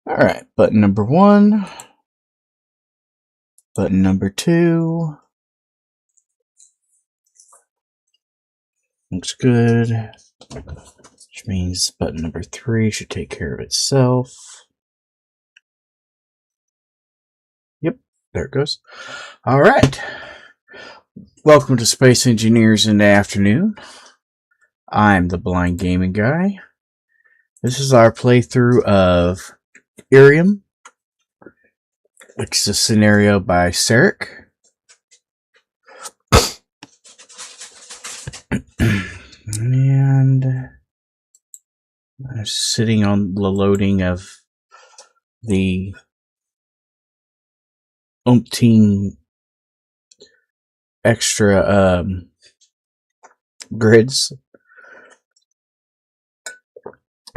Alright, button number 1. Button number 2. Looks good. Which means button number 3 should take care of itself. Yep, there it goes. Alright. Welcome to Space Engineers in the Afternoon. I'm the Blind Gaming Guy. This is our playthrough of Ieram, which is a scenario by Sarekh. And I'm sitting on the loading of the umpteen extra grids.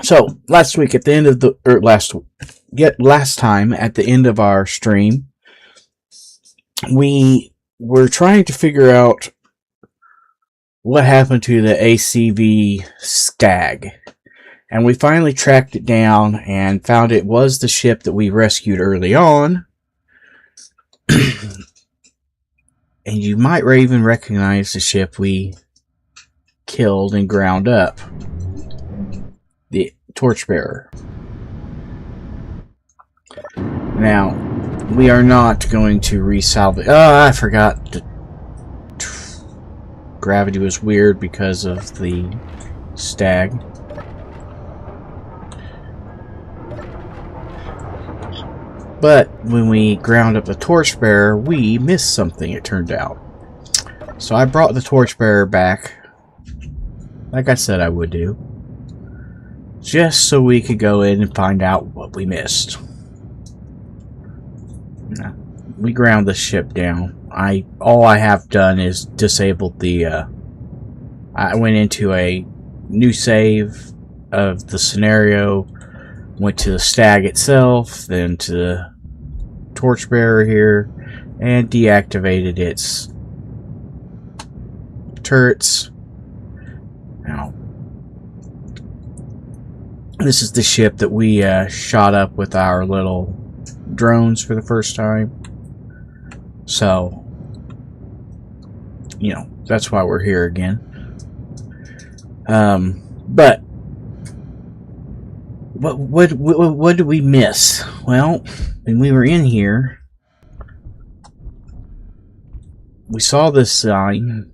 So last week at the end of the last time at the end of our stream, we were trying to figure out what happened to the ACV Stag, and we finally tracked it down and found it was the ship that we rescued early on. And you might even recognize the ship we killed and ground up. The Torchbearer. Now, we are not going to resalvage. Oh, I forgot. The gravity was weird because of the Stag. But when we ground up the Torchbearer, we missed something, it turned out. So I brought the Torchbearer back, like I said I would do, just so we could go in and find out what we missed. Now, we ground the ship down. All I have done is disabled the. I went into a new save of the scenario, went to the Stag itself, then to the Torchbearer here, and deactivated its turrets. Now, this is the ship that we shot up with our little drones for the first time. So, you know, that's why we're here again. But what did we miss? Well, when we were in here, we saw this sign,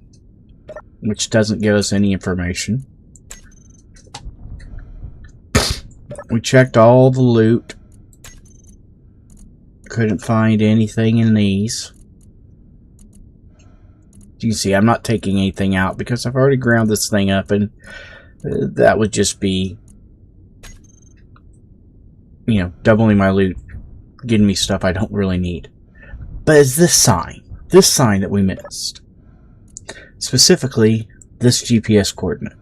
which doesn't give us any information. We checked all the loot. Couldn't find anything in these. You can see I'm not taking anything out because I've already ground this thing up, and that would just be, you know, doubling my loot, getting me stuff I don't really need. But it's this sign that we missed. Specifically, this GPS coordinate.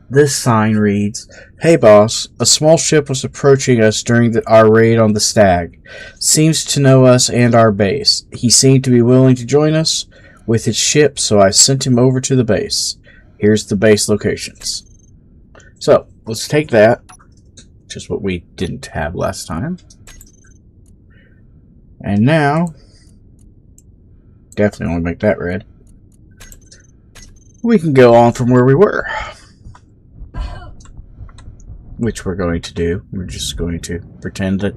This sign reads, "Hey boss, a small ship was approaching us during our raid on the Stag. Seems to know us and our base. He seemed to be willing to join us with his ship, so I sent him over to the base. Here's the base locations." So, let's take that, which is what we didn't have last time. And now, definitely want to make that red. We can go on from where we were. Which we're going to do. We're just going to pretend that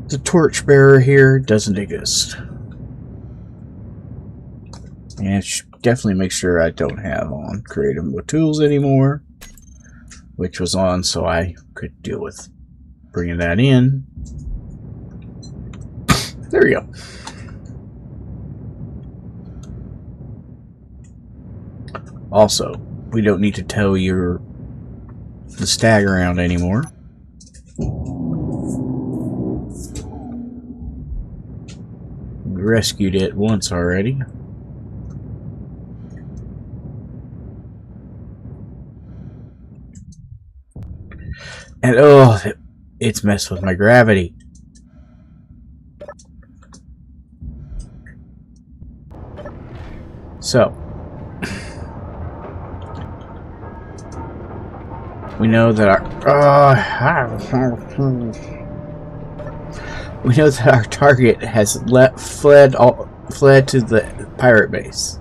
the Torchbearer here doesn't exist. And definitely make sure I don't have on Creative Mode Tools anymore, which was on so I could deal with bringing that in. There we go. Also, we don't need to tow the Stag around anymore. We rescued it once already. And oh, it's messed with my gravity. So, We know that our target has fled to the pirate base,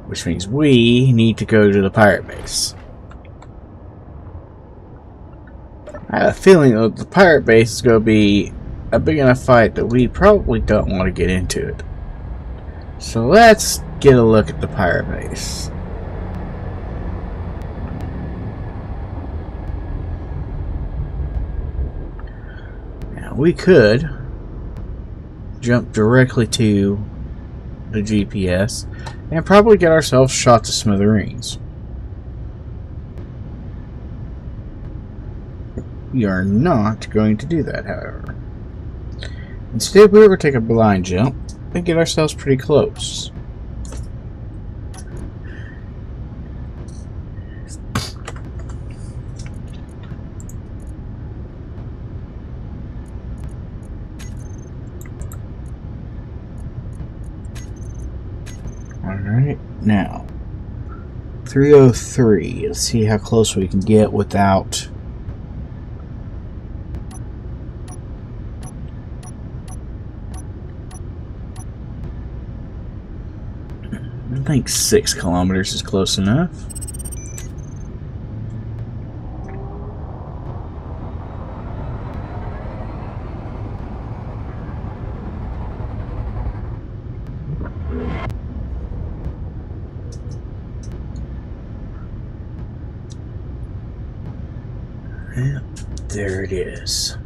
which means we need to go to the pirate base. I have a feeling that the pirate base is going to be a big enough fight that we probably don't want to get into it. So let's get a look at the pirate base. Now we could jump directly to the GPS and probably get ourselves shot to smithereens. We are not going to do that, however. Instead, we will take a blind jump and get ourselves pretty close. Alright, now 303. Let's see how close we can get without I think 6 kilometers is close enough. Yep, there it is.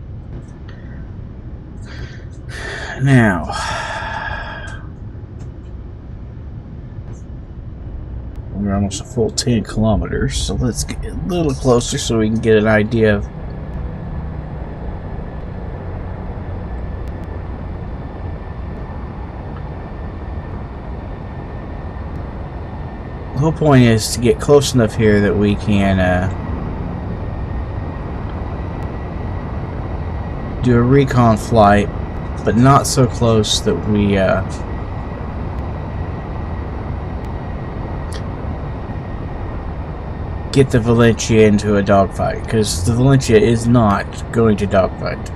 Now, we're almost a full 10 kilometers, so let's get a little closer so we can get an idea of the whole point is to get close enough here that we can do a recon flight, but not so close that we get the Valentia into a dogfight, because the Valentia is not going to dogfight.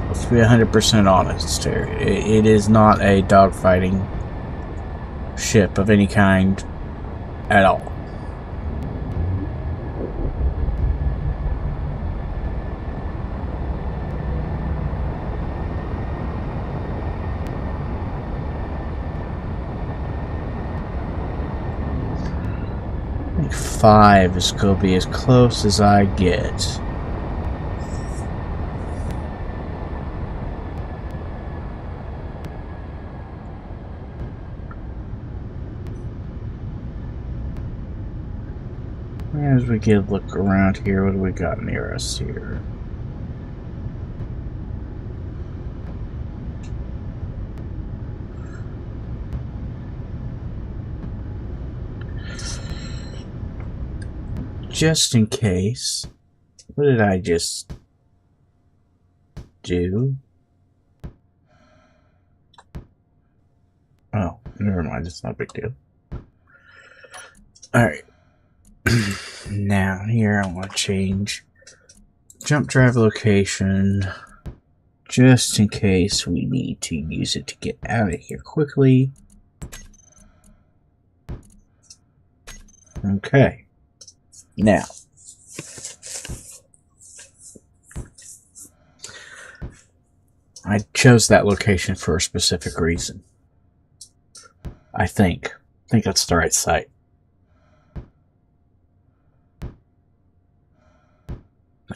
Let's be 100% honest here. It is not a dogfighting ship of any kind at all. I think 5 is going to be as close as I get. As we get a look around here, what do we got near us here? Just in case. What did I just do? Oh, never mind. It's not a big deal. Alright. Now, here I want to change jump drive location just in case we need to use it to get out of here quickly. Okay. Now, I chose that location for a specific reason. I think that's the right site.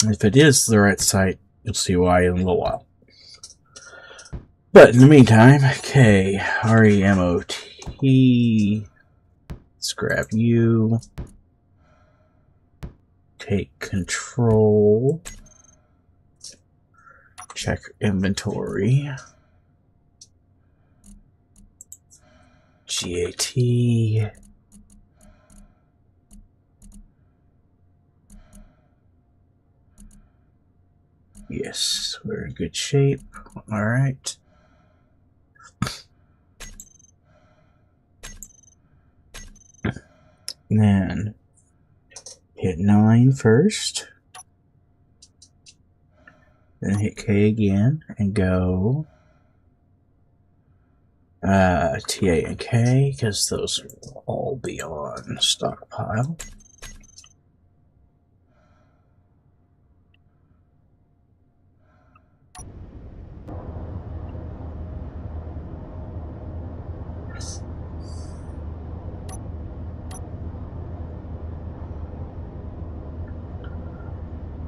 If it is the right site, you'll see why in a little while. But in the meantime, okay, REMOT. Let's grab you. Take control. Check inventory. GAT. Yes, we're in good shape. Alright. Then Hit 9 first. Then hit K again and go TA and K, because those will all be on stockpile.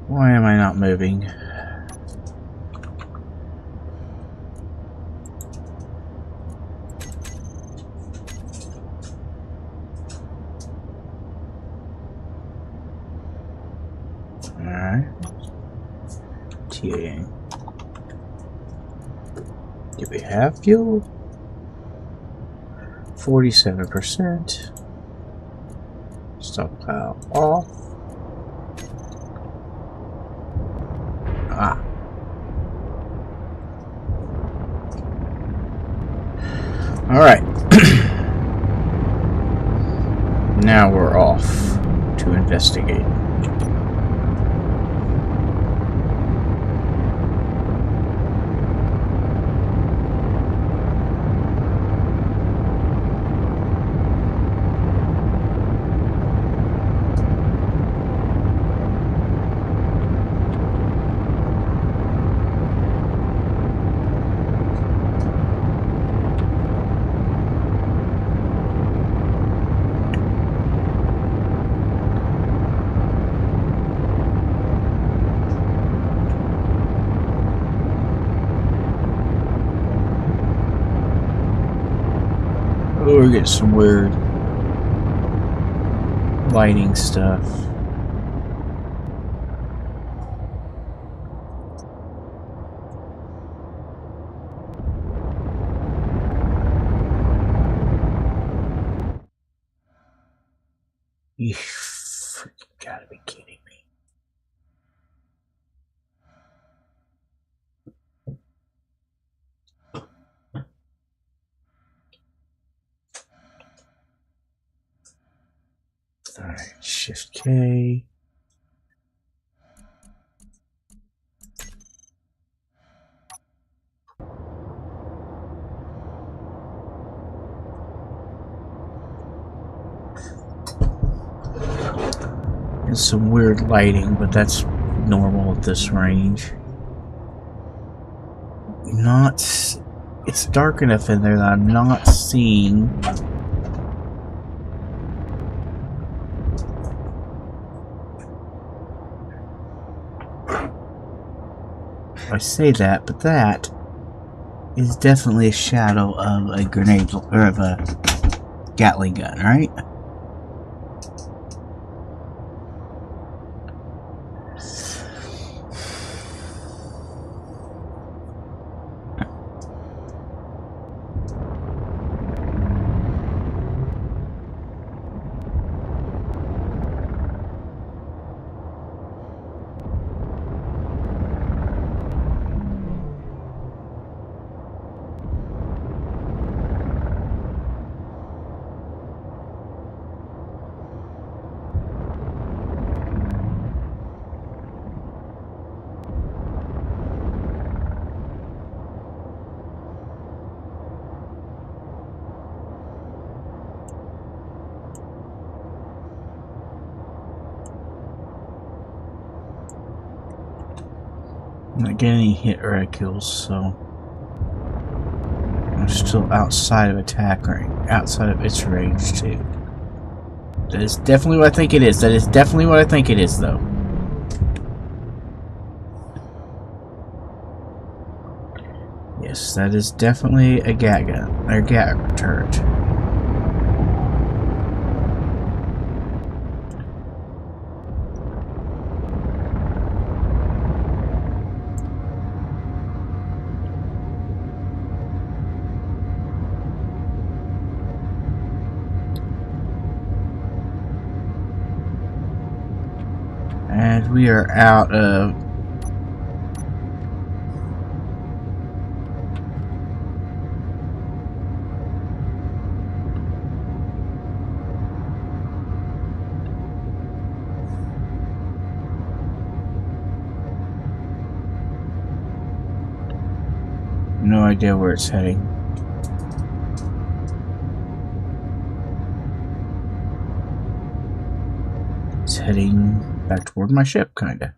Why am I not moving? Alright. TA. Do we have fuel? 47%. Stockpile off. Ah. Alright. Now we're off to investigate. Oh, we're getting some weird lighting stuff. You freaking gotta be kidding me. Alright, Shift K. And some weird lighting, but that's normal at this range. It's dark enough in there that I'm not seeing I say that, but that is definitely a shadow of a grenade or of a Gatling gun, right? I'm not getting any hit reticles, so I'm still outside of attack range, outside of its range too. That is definitely what I think it is. That is definitely what I think it is, though. Yes, that is definitely a gat gun, or gat turret. And we are out of no idea where it's heading. It's heading back toward my ship, kinda.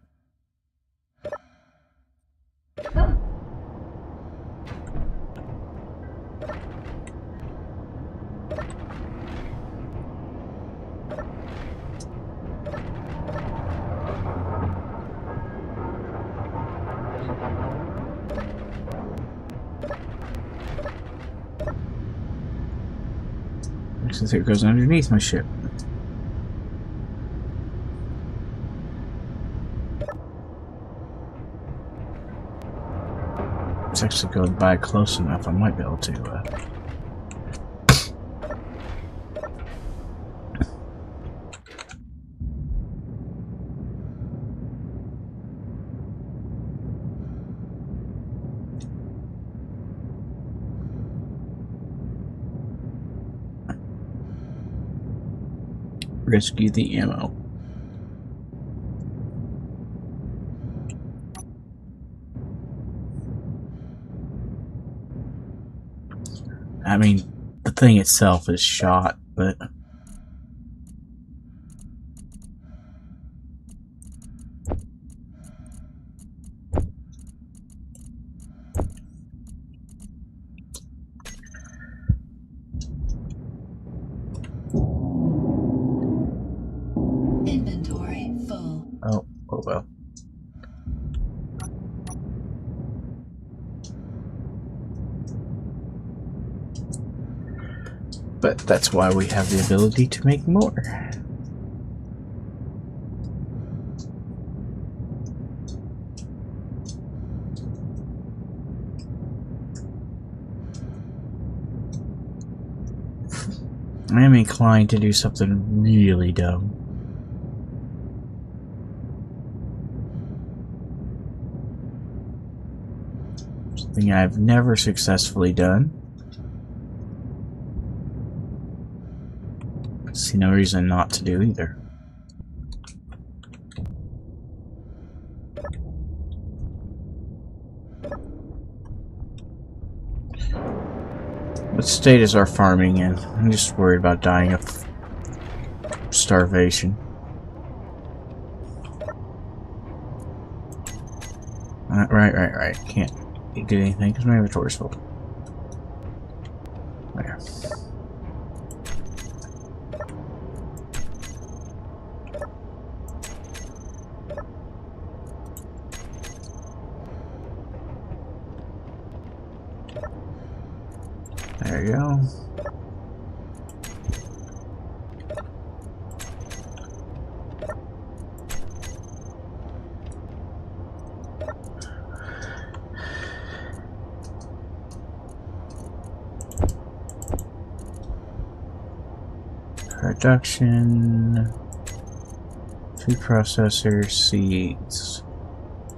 Since it goes underneath my ship. It's actually going by close enough. I might be able to. Rescue the ammo. I mean, the thing itself is shot, but inventory full. oh well. But that's why we have the ability to make more. I am inclined to do something really dumb. Something I've never successfully done. See no reason not to do either. What state is our farming in? I'm just worried about dying of starvation. Right. Can't do anything because my inventory's full. There. There you go. Production, food processor, seeds.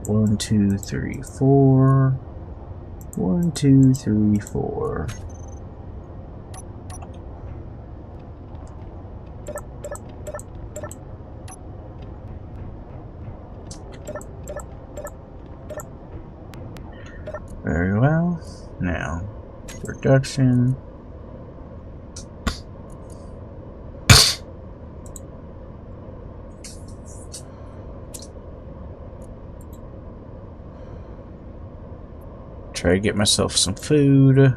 1, 2, 3, 4. 1, 2, 3, 4. Very well. Now, production. Try to get myself some food.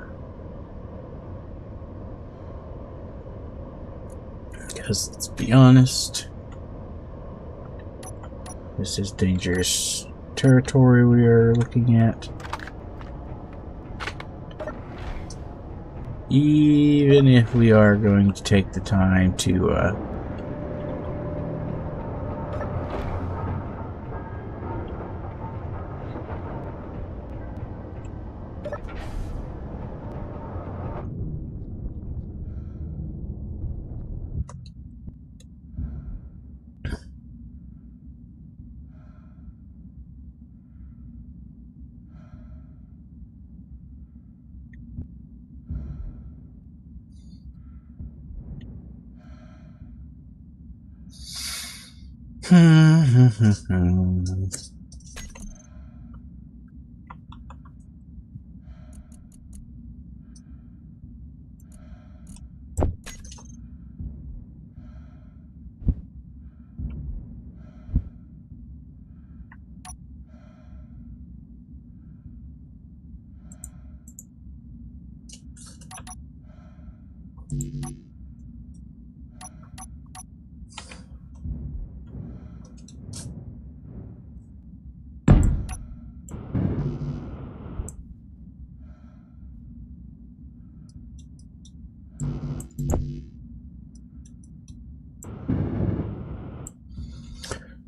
Because let's be honest, this is dangerous territory we are looking at. Even if we are going to take the time to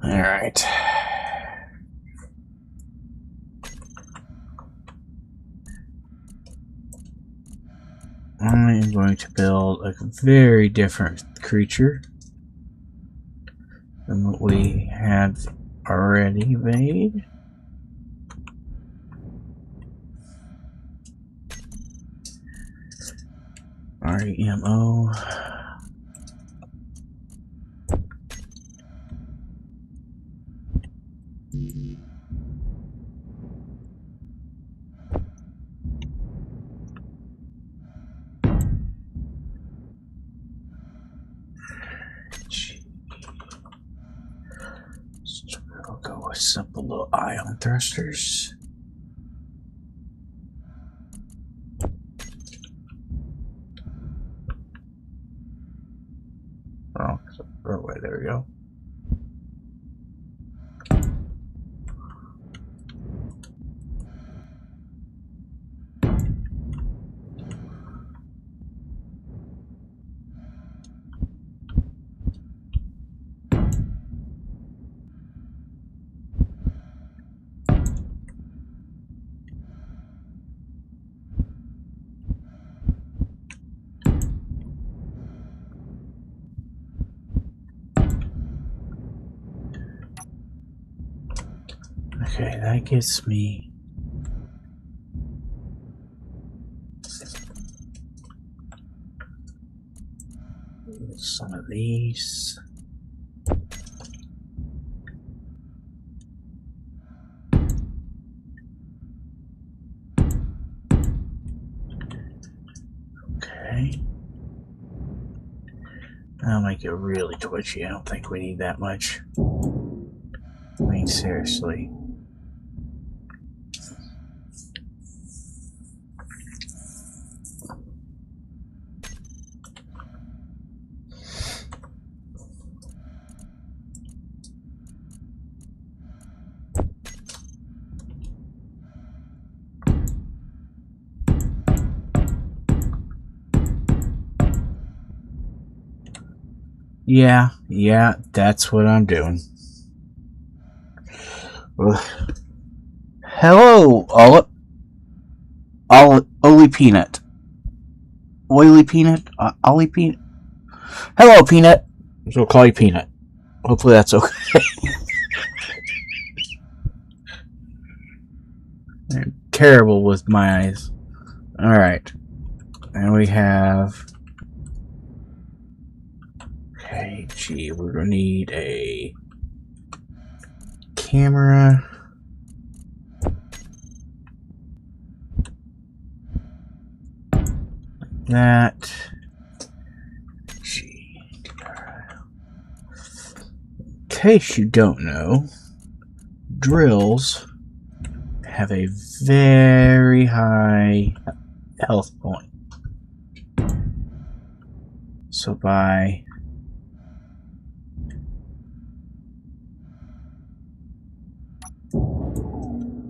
Alright. I am going to build a very different creature than what we had already made. REMO. We'll go with simple little ion thrusters. Oh, wait, there we go. Okay, that gets me some of these. Okay. That'll make it really twitchy. I don't think we need that much. I mean, seriously. Yeah, that's what I'm doing. Hello, Ollie Peanut. Oily Peanut? Ollie Peanut? Hello, Peanut. We'll call you Peanut. Hopefully that's okay. I'm terrible with my eyes. Alright. And we have... Okay, gee, we're gonna need a camera. Like that. Gee. In case you don't know, drills have a very high health point. So by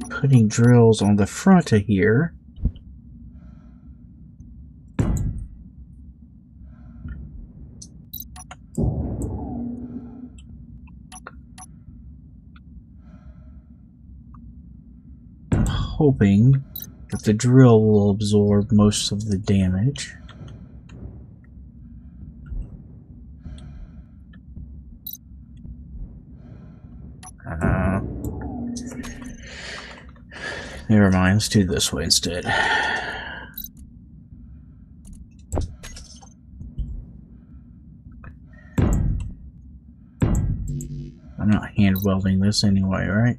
putting drills on the front of here, I'm hoping that the drill will absorb most of the damage. Never mind, let's do it this way instead. I'm not hand welding this anyway, right?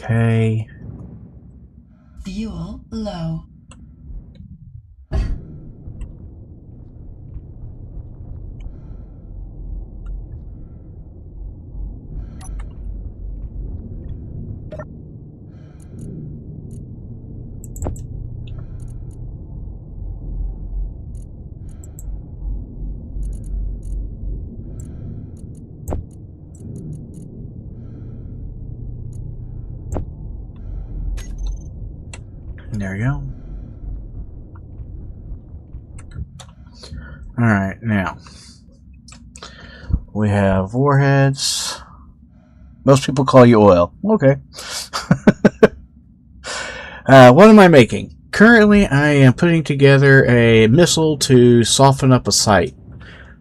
Okay. Fuel low. There we go. Alright, now we have warheads. Most people call you oil. Okay. What am I making? Currently, I am putting together a missile to soften up a site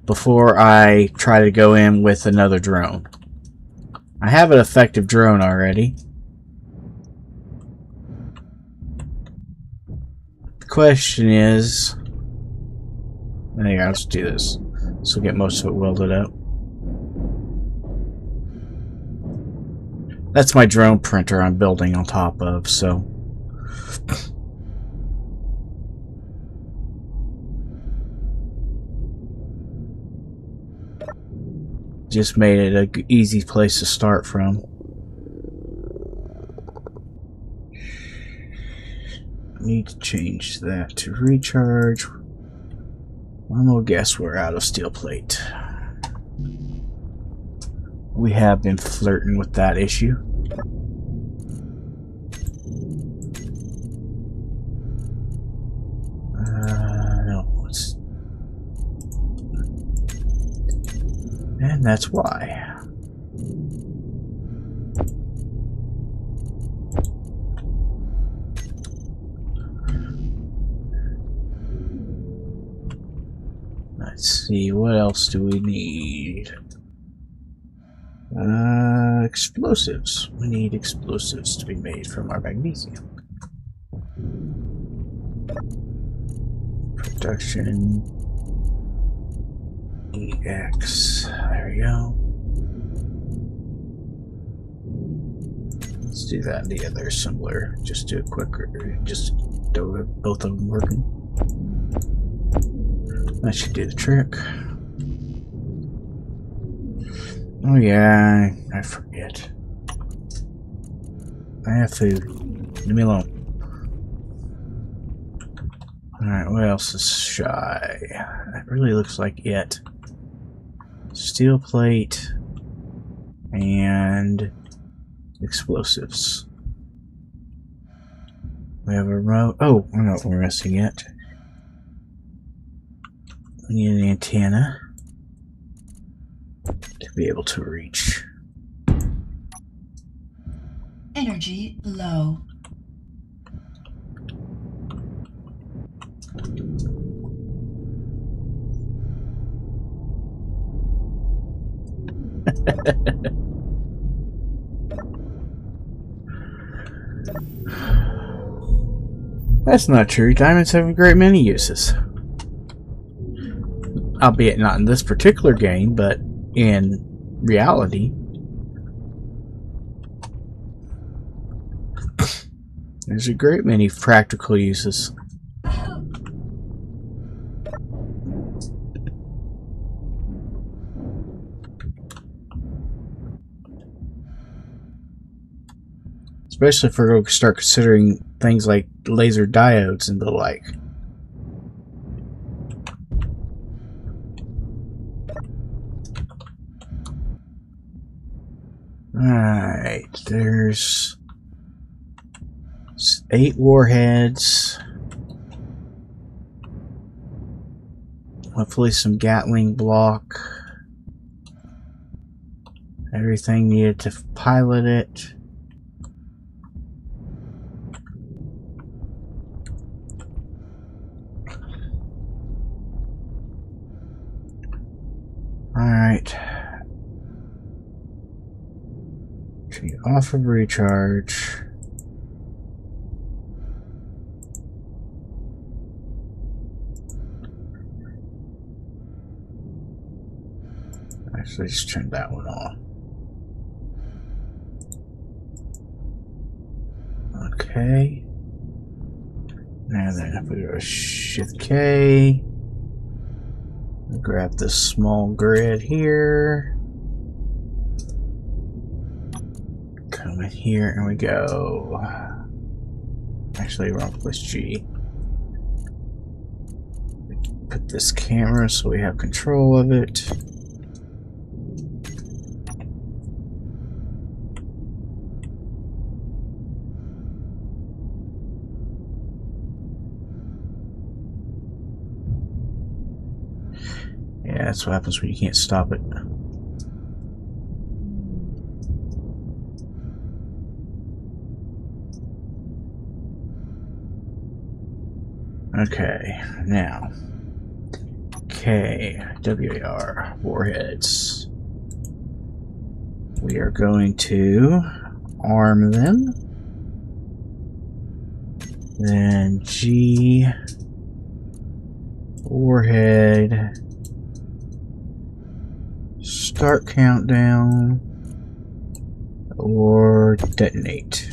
before I try to go in with another drone. I have an effective drone already. The question is... Hang on, let's do this. So we'll get most of it welded up. That's my drone printer I'm building on top of, so... Just made it an easy place to start from. Need to change that to recharge. I'm gonna guess we're out of steel plate. We have been flirting with that issue. No, it's... And that's why. Let's see, what else do we need? Explosives. We need explosives to be made from our magnesium. Production EX. There we go. Let's do that in the other assembler. Just do it quicker. Just do both of them working. That should do the trick. Oh yeah, I forget. I have food. Leave me alone. Alright, what else is shy? That really looks like it. Steel plate and explosives. We have a remote. Oh, I know what we're missing yet. We need an antenna to be able to reach. Energy low. That's not true. Diamonds have a great many uses. Albeit not in this particular game, but in reality. There's a great many practical uses. Especially if we're going to start considering things like laser diodes and the like. Alright, there's 8 warheads. Hopefully some Gatling block. Everything needed to pilot it. Alright. Off of recharge. Actually, just turn that one off. Okay. And then if we go Shift K, grab this small grid here. Come in here and we go. Actually, wrong place G. Put this camera so we have control of it. Yeah, that's what happens when you can't stop it. Okay, now KWAR warheads. We are going to arm them. Then G warhead. Start countdown or detonate.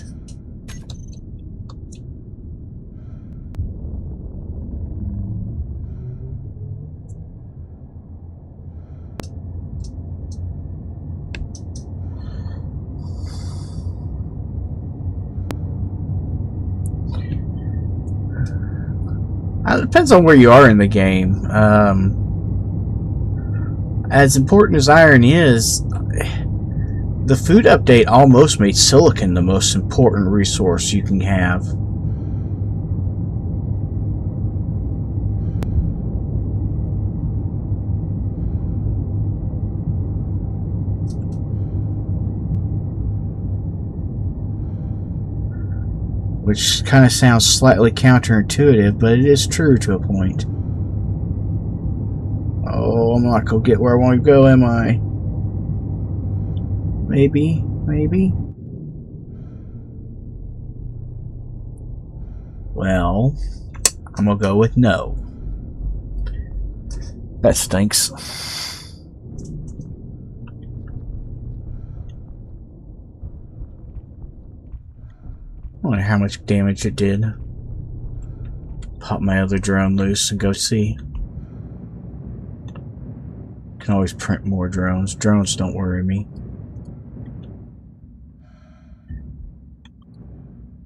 It depends on where you are in the game. As important as iron is, the food update almost made silicon the most important resource you can have. Which kind of sounds slightly counterintuitive, but it is true to a point. Oh, I'm not going to get where I want to go, am I? Maybe, maybe. Well, I'm going to go with no. That stinks. I wonder how much damage it did. Pop my other drone loose and go see. Can always print more drones. Drones don't worry me.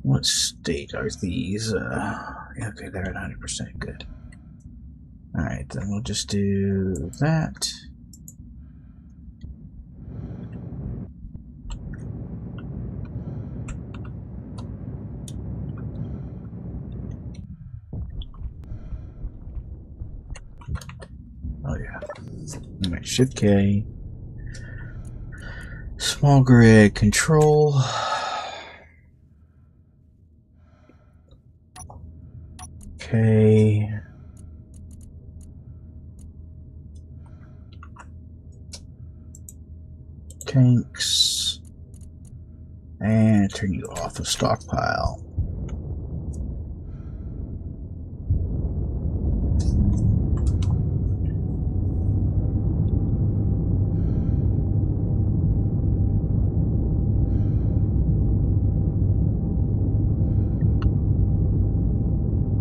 What state are these? Okay, they're at 90%. Good. Alright, then we'll just do that. Oh yeah. Alright, Shift K. Small grid control. K. Tanks. And turn you off of stockpile.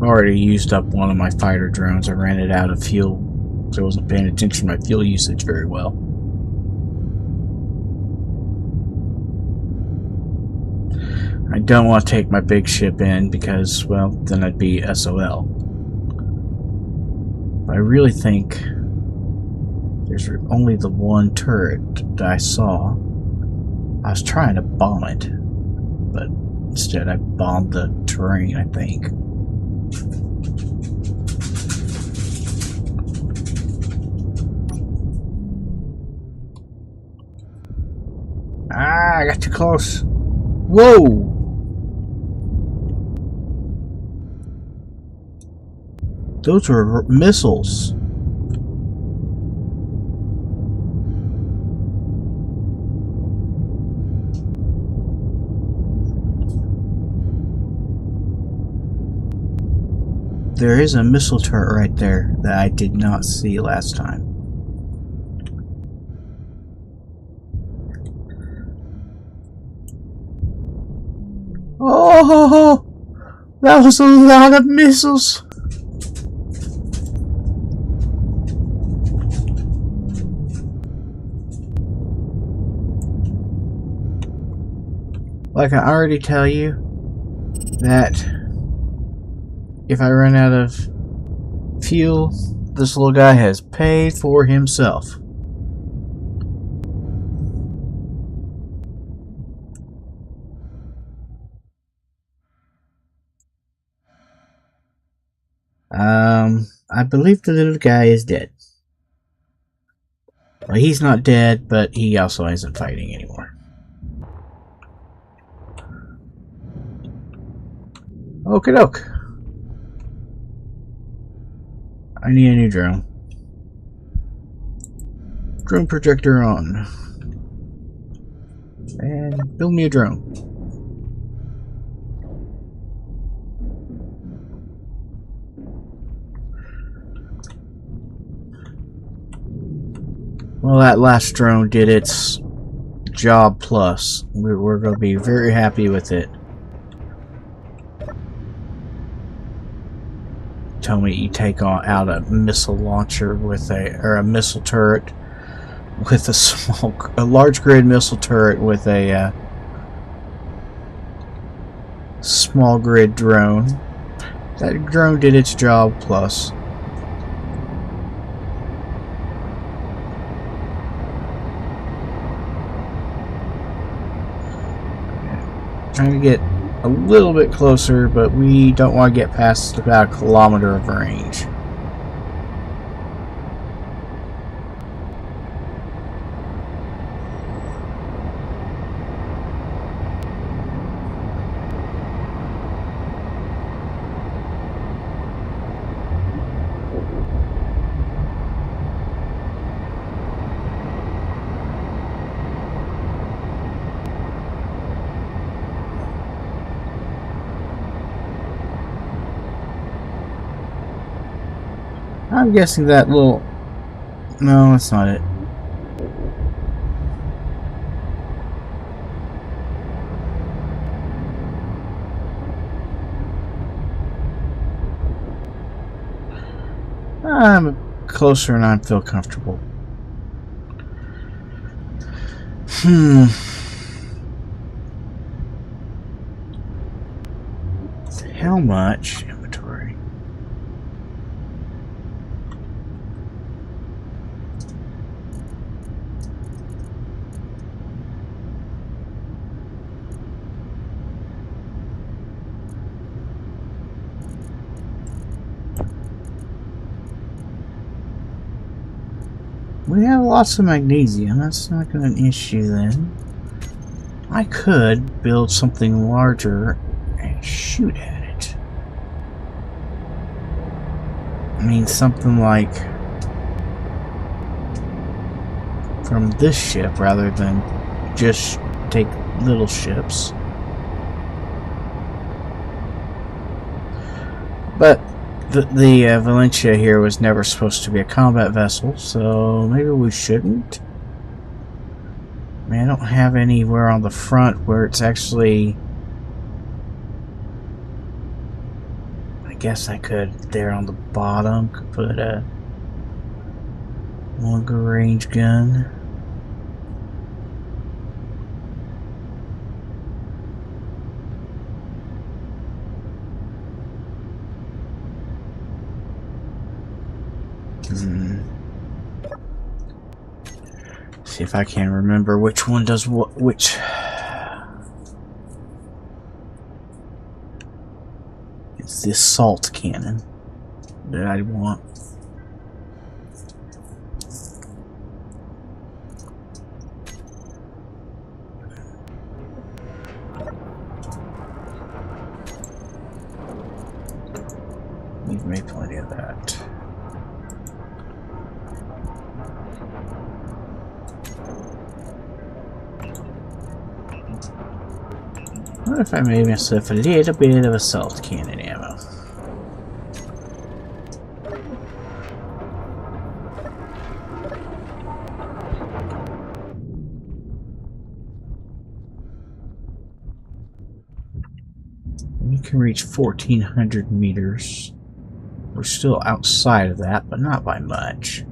Already used up one of my fighter drones. I ran it out of fuel, so I wasn't paying attention to my fuel usage very well. I don't want to take my big ship in because, well, then I'd be SOL. But I really think there's only the one turret that I saw. I was trying to bomb it, but instead I bombed the terrain, I think. Ah, I got too close. Whoa! Those were missiles. There is a missile turret right there that I did not see last time. Oh! That was a lot of missiles. Like I already tell you that if I run out of fuel, this little guy has paid for himself. I believe the little guy is dead. Well, he's not dead, but he also isn't fighting anymore. Okie doke. I need a new drone. Drone projector on. And build me a drone. Well, that last drone did its job plus. We're going to be very happy with it. Tell me you take out a missile launcher with a missile turret with a large grid missile turret with a small grid drone. That drone did its job plus. Trying to get a little bit closer, but we don't want to get past about a kilometer of range. I'm guessing that little... No, that's not it. I'm closer and I feel comfortable. How much inventory? We have lots of magnesium. That's not going to be an issue then. I could build something larger and shoot at it. I mean, something like from this ship rather than just take little ships. But the Valentia here was never supposed to be a combat vessel, so maybe we shouldn't. I mean, I don't have anywhere on the front where it's actually... I guess I could, there on the bottom, could put a longer range gun. See if I can remember which one does what, which. It's the assault cannon that I want. We've made plenty of that. What if I made myself a little bit of assault cannon ammo? You can reach 1,400 meters. We're still outside of that, but not by much.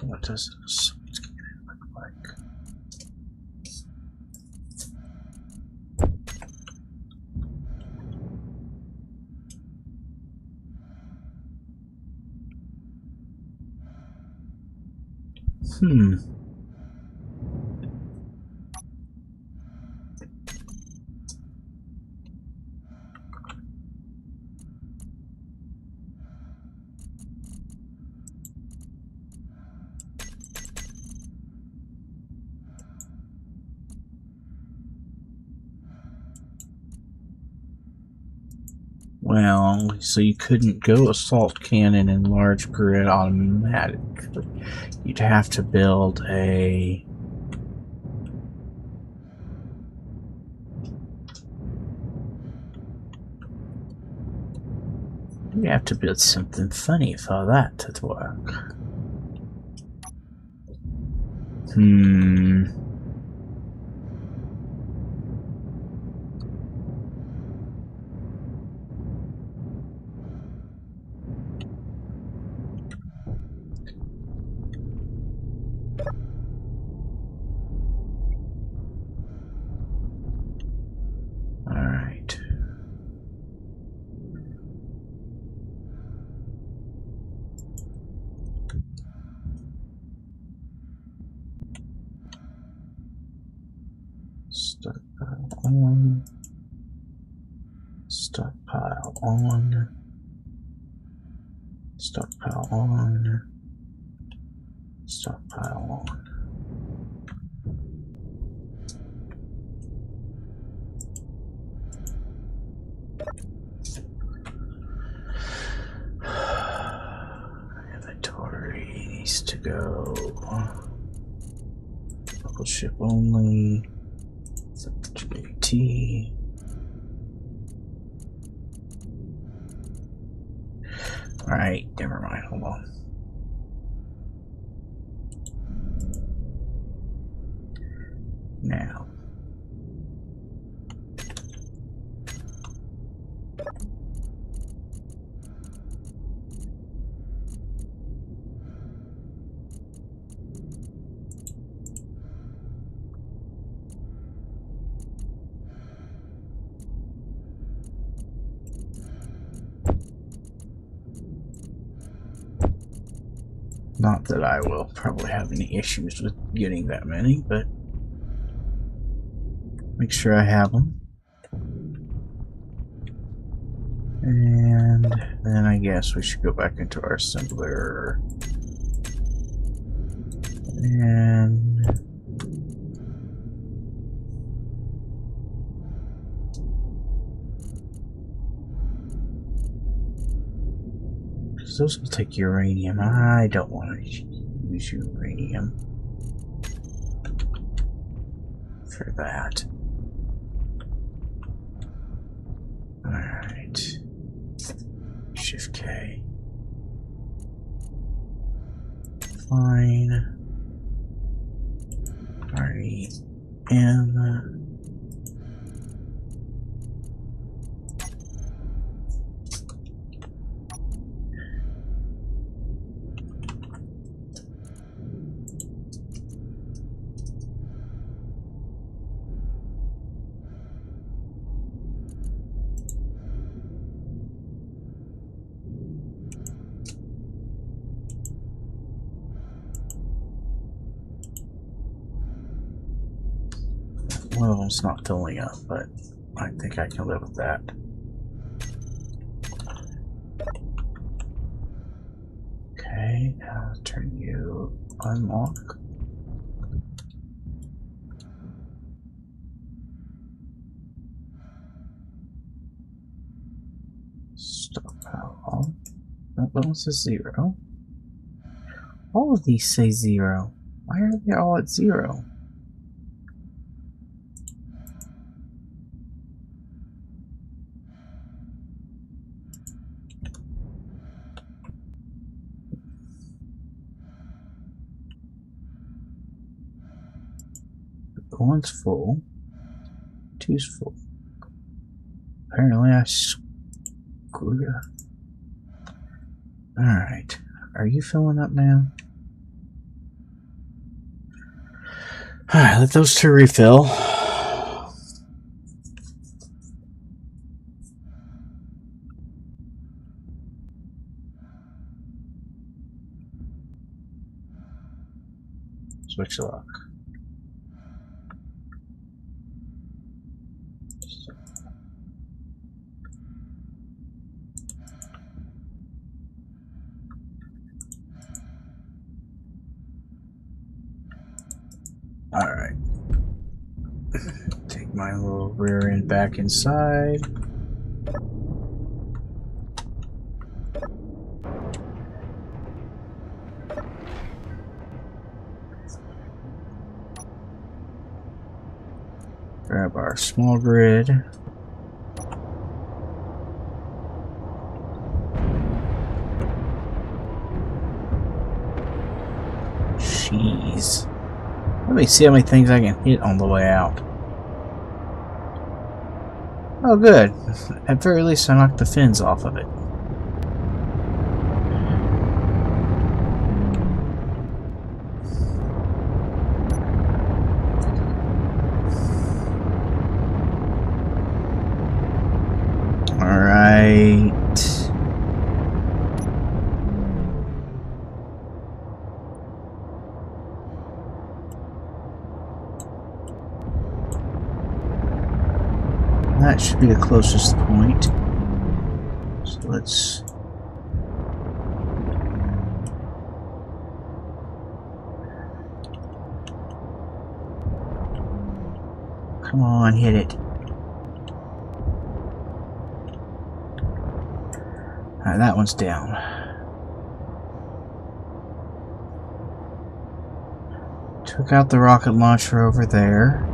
What does this look like? Well, so you couldn't go assault cannon and large grid automatic. You'd have to build a... You have to build something funny for that to work. Alright. Stockpile on. Stockpile on. Stockpile on. Stockpile on. Inventory needs to go. Local ship only. JT. Alright, never mind, hold on. Now. Not that I will probably have any issues with getting that many, but make sure I have them. And then I guess we should go back into our assembler. And those will take uranium. I don't want to use uranium for that. Alright. Shift K. Fine. REM. One of them's not filling up, but I think I can live with that. Okay, now turn you unlock. Stockpile on. That one says 0. All of these say 0. Why are they all at 0? One's full. Two's full. Apparently I screwed up. Alright. Are you filling up now? Alright, let those two refill. Switch lock. Alright. Take my little rear end back inside. Grab our small grid. Jeez. Let me see how many things I can hit on the way out. Oh good. At very least I knocked the fins off of it. Alright. That should be the closest point. So let's... Come on, hit it. Alright, that one's down. Took out the rocket launcher over there.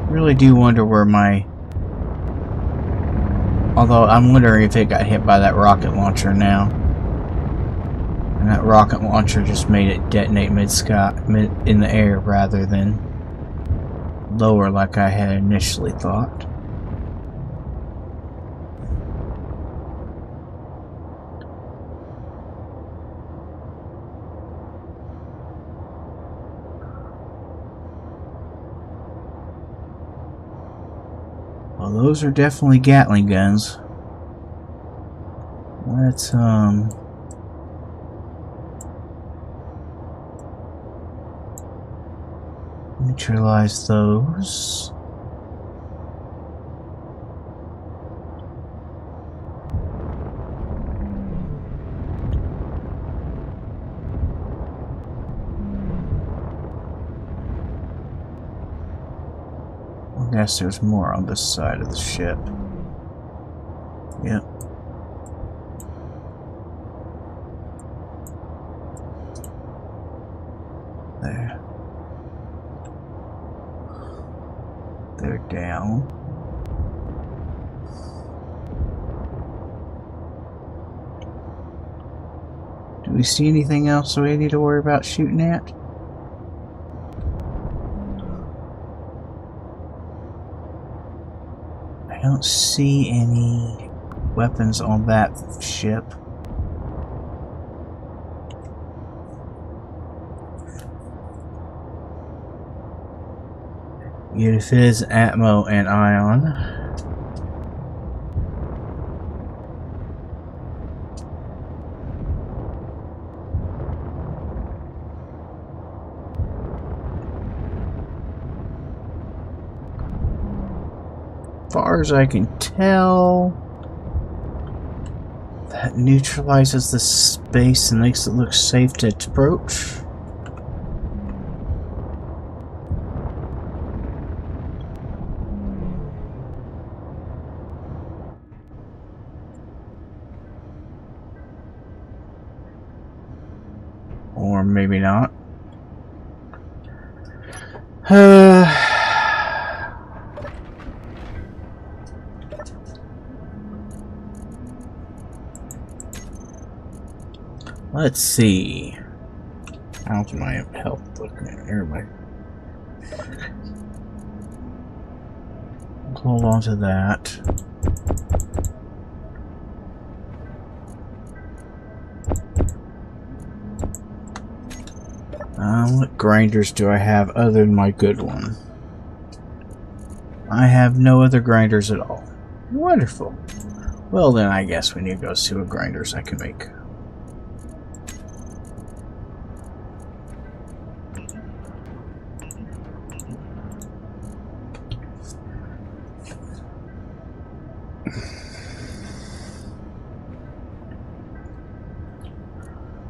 Really do wonder where my... Although I'm wondering if it got hit by that rocket launcher now. And that rocket launcher just made it detonate in the air rather than lower like I had initially thought. Well, those are definitely Gatling guns. Let's, neutralize those. I guess there's more on this side of the ship. Yep. There. They're down. Do we see anything else we need to worry about shooting at? I don't see any weapons on that ship. Unifiz, Atmo, and Ion. As far as I can tell, that neutralizes the space and makes it look safe to approach. Or maybe not. Let's see. How's my health looking? Everybody. Hold on to that. What grinders do I have other than my good one? I have no other grinders at all. Wonderful. Well then I guess we need to go see what grinders I can make.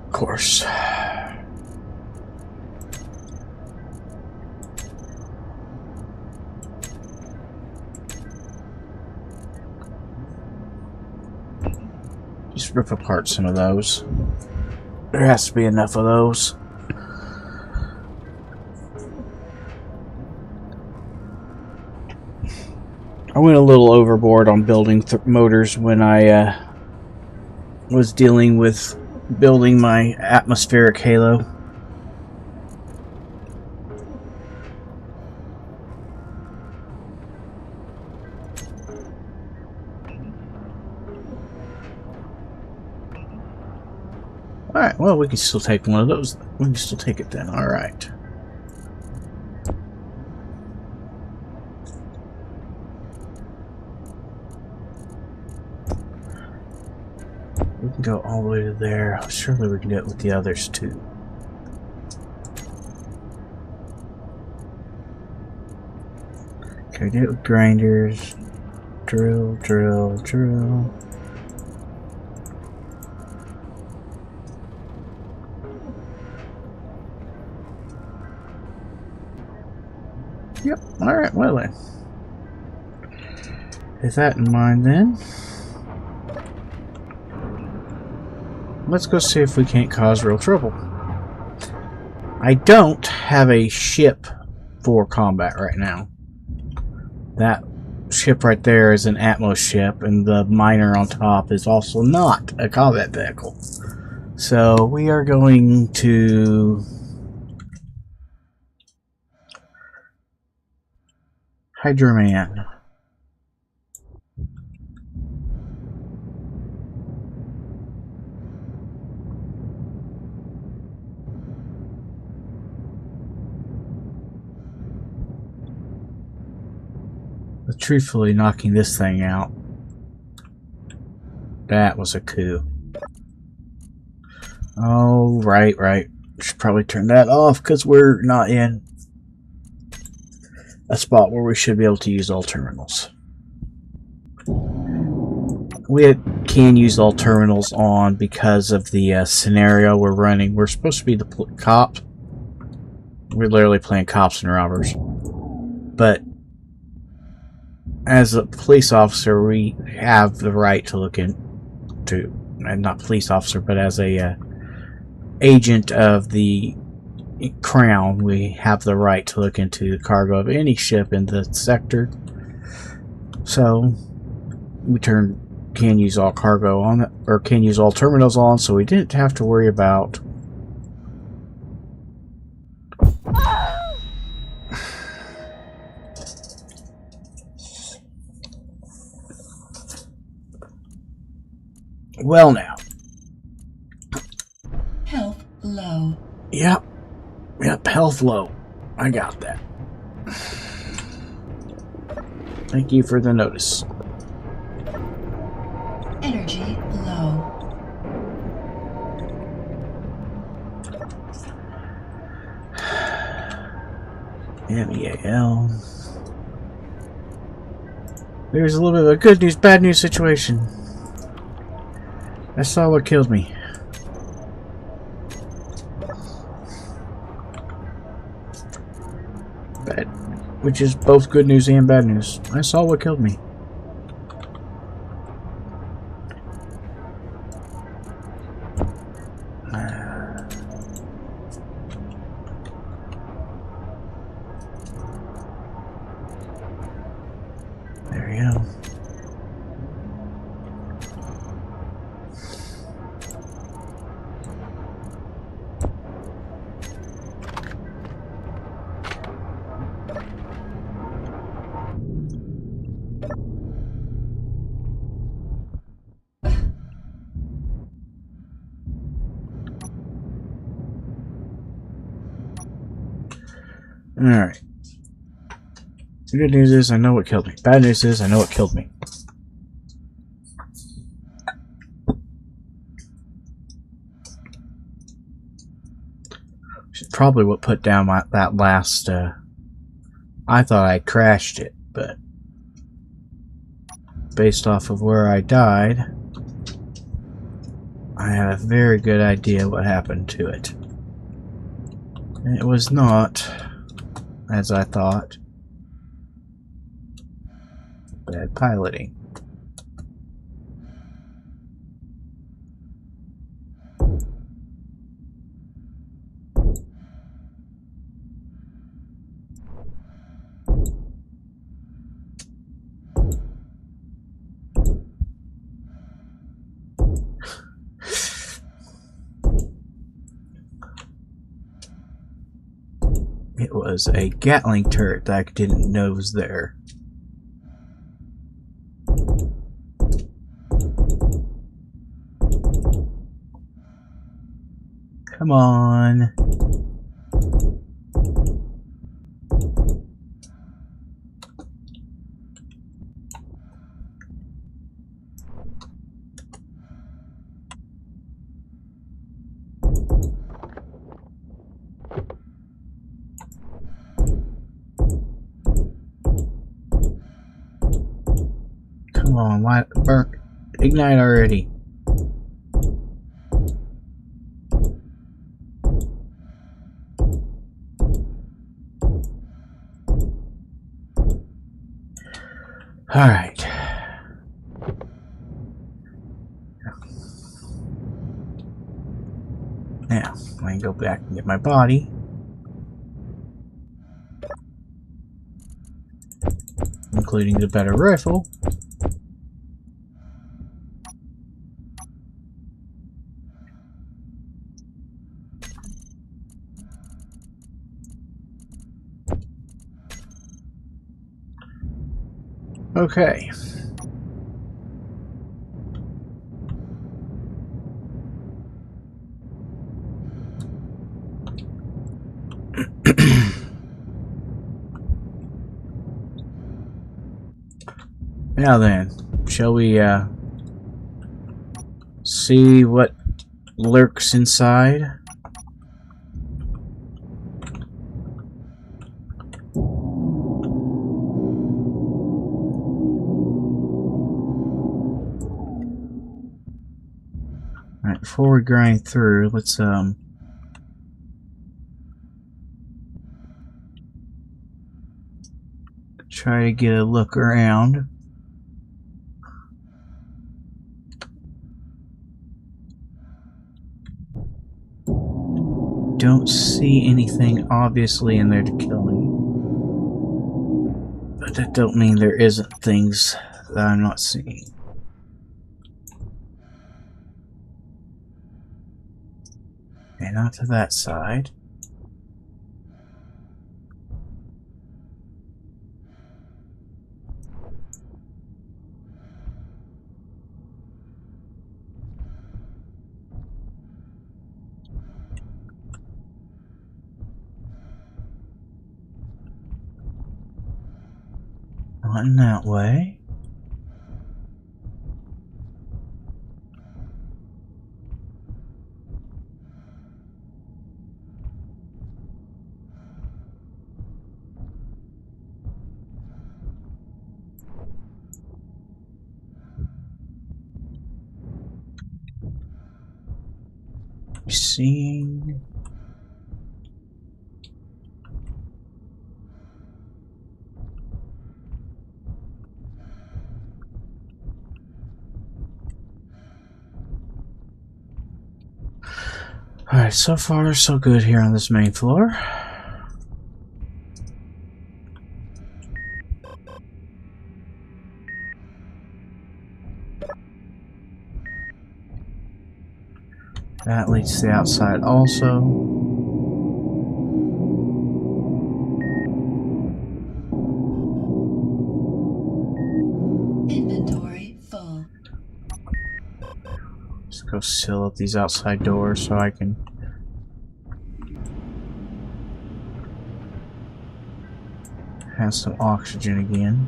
Of course. Just rip apart some of those. There has to be enough of those. I went a little overboard on building motors when I was dealing with building my atmospheric halo. Alright, well, we can still take one of those. We can still take it then. Alright. We can go all the way to there. Surely we can do it with the others too. Okay, do it with grinders. Drill, drill, drill. Yep, alright, well then. With that in mind then, let's go see if we can't cause real trouble. I don't have a ship for combat right now. That ship right there is an Atmos ship, and the miner on top is also not a combat vehicle. So we are going to Hydroman. But truthfully, knocking this thing out, that was a coup. Oh, right. Should probably turn that off because we're not in a spot where we should be able to use all terminals. We can use all terminals on because of the scenario we're running. We're supposed to be the cop. We're literally playing cops and robbers. But as a police officer, we have the right to look into, and not police officer, but as a agent of the Crown, we have the right to look into the cargo of any ship in the sector. So we can use all cargo on it, or can use all terminals on, so we didn't have to worry about well now. Health low. Yep, health low. I got that. Thank you for the notice. Energy low. MEAL. There's a little bit of a good news, bad news situation. I saw what killed me. Bad, which is both good news and bad news. I saw what killed me. There we go. Alright. The good news is I know what killed me. Bad news is I know what killed me. Which is probably what put down that last, I thought I crashed it, but based off of where I died, I have a very good idea what happened to it. And it was not, as I thought, bad piloting. It was a Gatling turret that I didn't know was there. Come on. Come on, why burn? Ignite already. Alright. Now, I can go back and get my body. Including the better rifle. Okay. Now then, shall we see what lurks inside? Alright, before we grind through, let's try to get a look around. Don't see anything obviously in there to kill me. But that don't mean there isn't things that I'm not seeing. Okay, not to that side. Not in that way. Seeing. Alright, so far so good here on this main floor. That leads to the outside also. Inventory full. Let's go seal up these outside doors so I can have some oxygen again.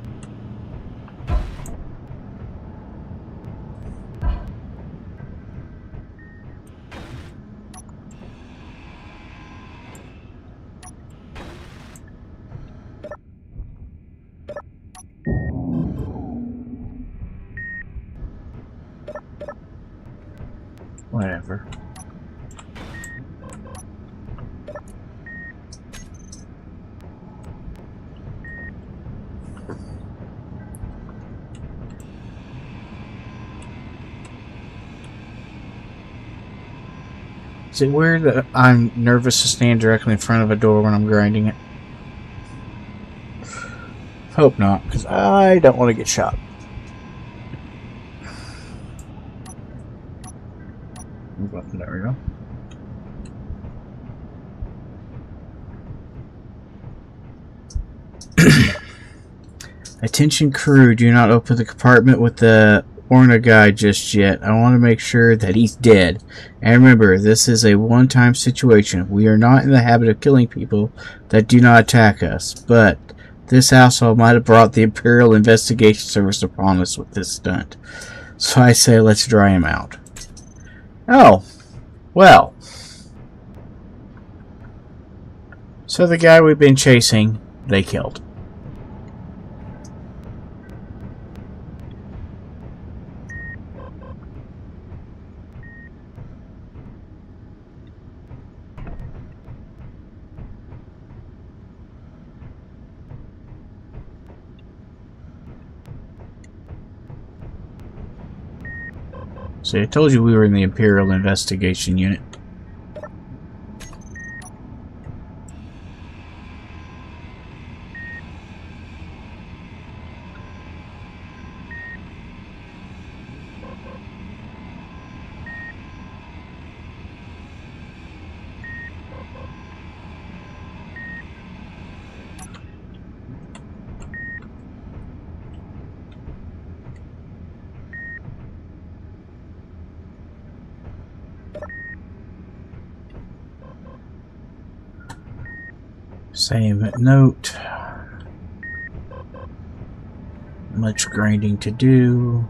Whatever. Is it weird that I'm nervous to stand directly in front of a door when I'm grinding it? Hope not, because I don't want to get shot. There we go. Attention crew, do not open the compartment with the Orna guy just yet. I want to make sure that he's dead. And remember, this is a one-time situation. We are not in the habit of killing people that do not attack us. But this household might have brought the Imperial Investigation Service upon us with this stunt. So I say let's dry him out. Oh, well. So the guy we've been chasing, they killed. See, I told you we were in the Imperial Investigation Unit. Same note. Much grinding to do.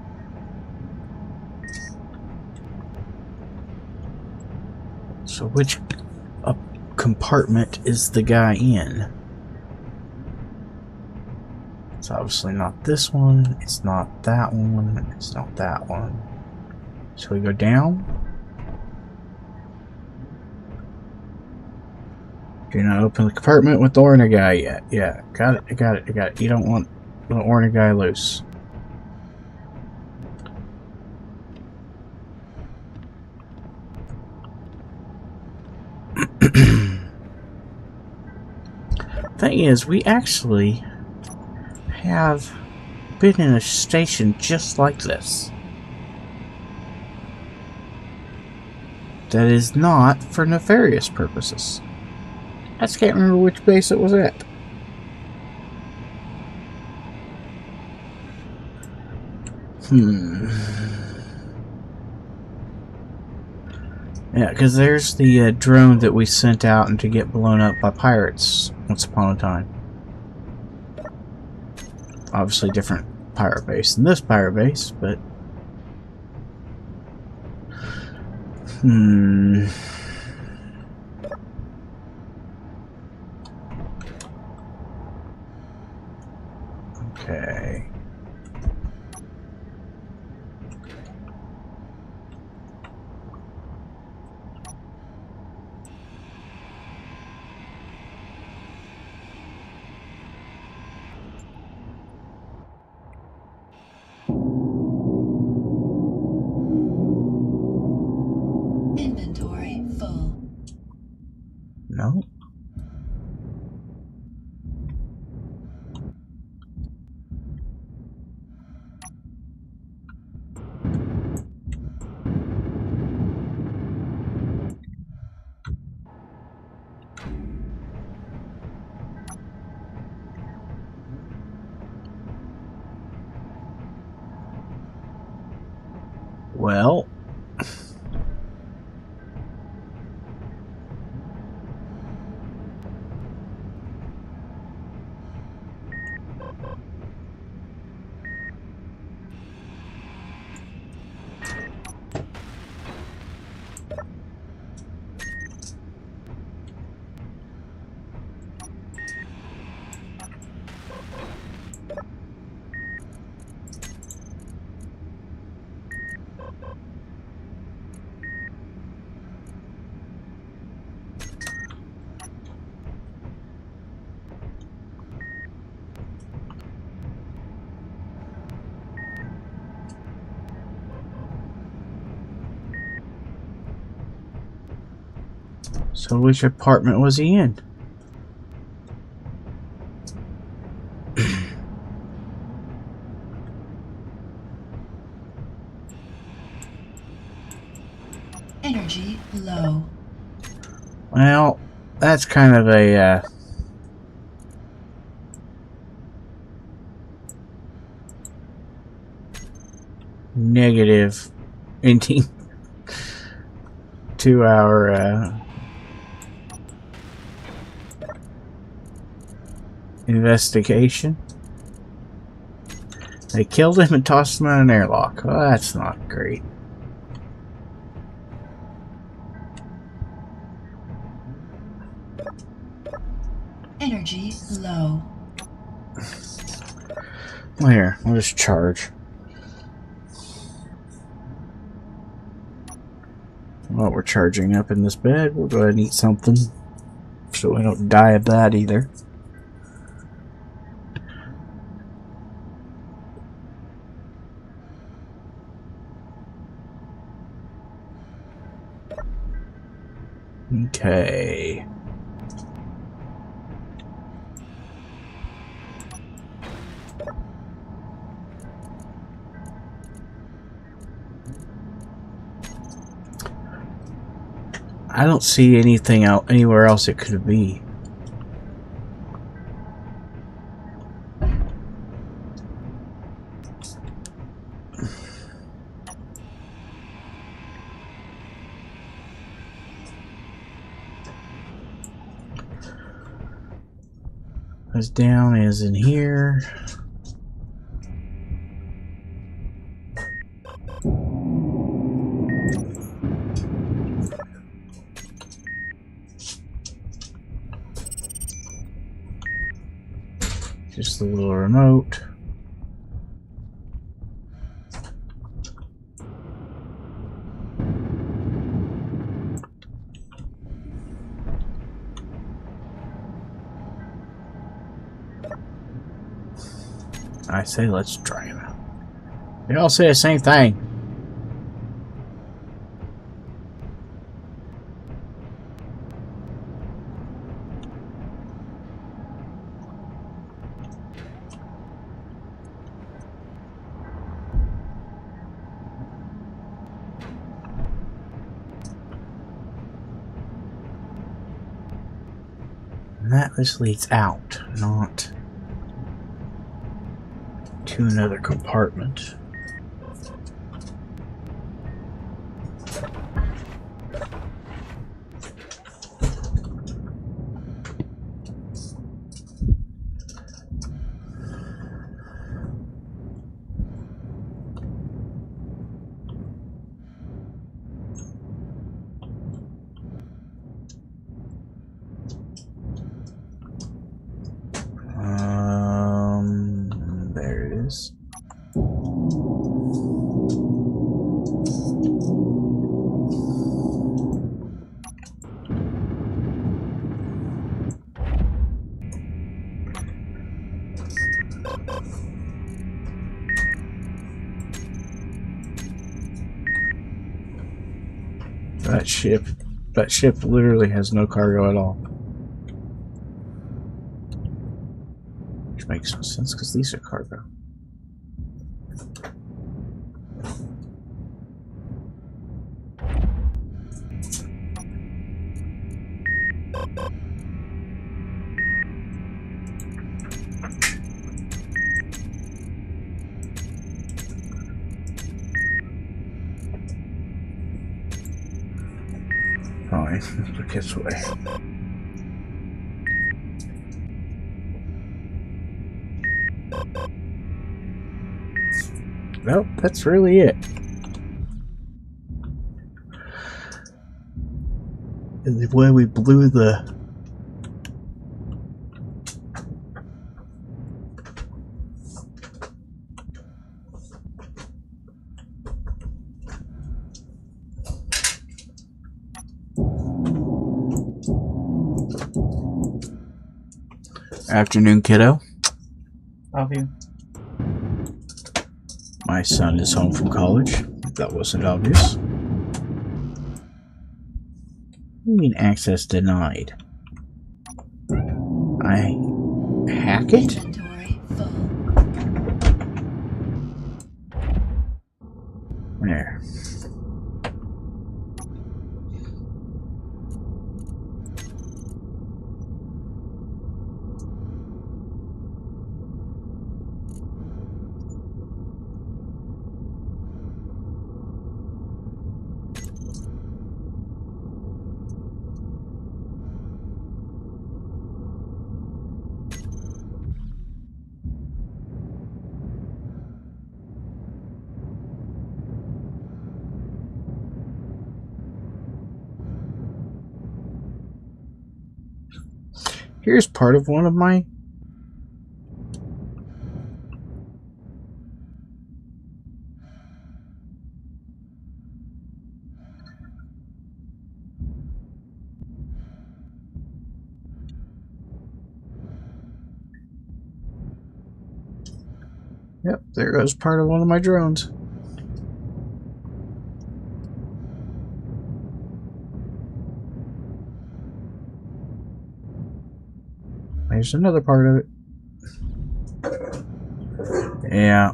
So which compartment is the guy in? It's obviously not this one. It's not that one. It's not that one. So we go down. Do not open the compartment with the Orna guy yet. Yeah, got it, I got it, I got it. You don't want the Orna guy loose. Thing is, we actually have been in a station just like this. That is not for nefarious purposes. I just can't remember which base it was at. Yeah, because there's the drone that we sent out and to get blown up by pirates once upon a time. Obviously different pirate base than this pirate base, but... Okay. Inventory full. No. Well, So which apartment was he in? Energy low. Well, that's kind of a negative ending to our investigation. They killed him and tossed him in an airlock. Well, that's not great. Energy low. Well, here, I'll just charge. While we're charging up in this bed, we'll go ahead and eat something so we don't die of that either. Okay. I don't see anything out anywhere else it could be. As down as in here. Just the little remote. I say let's try him out. They all say the same thing. And that just leads out, not to another compartment. There it is. That ship literally has no cargo at all. Which makes no sense because these are cargo. Fine, look this way. Nope, that's really it. And the way we blew the afternoon, kiddo. Love you. My son is home from college. If that wasn't obvious. you mean access denied? I hack it? Inventory full. There. Here's part of one of my... Yep, there goes part of one of my drones. There's another part of it. Yeah.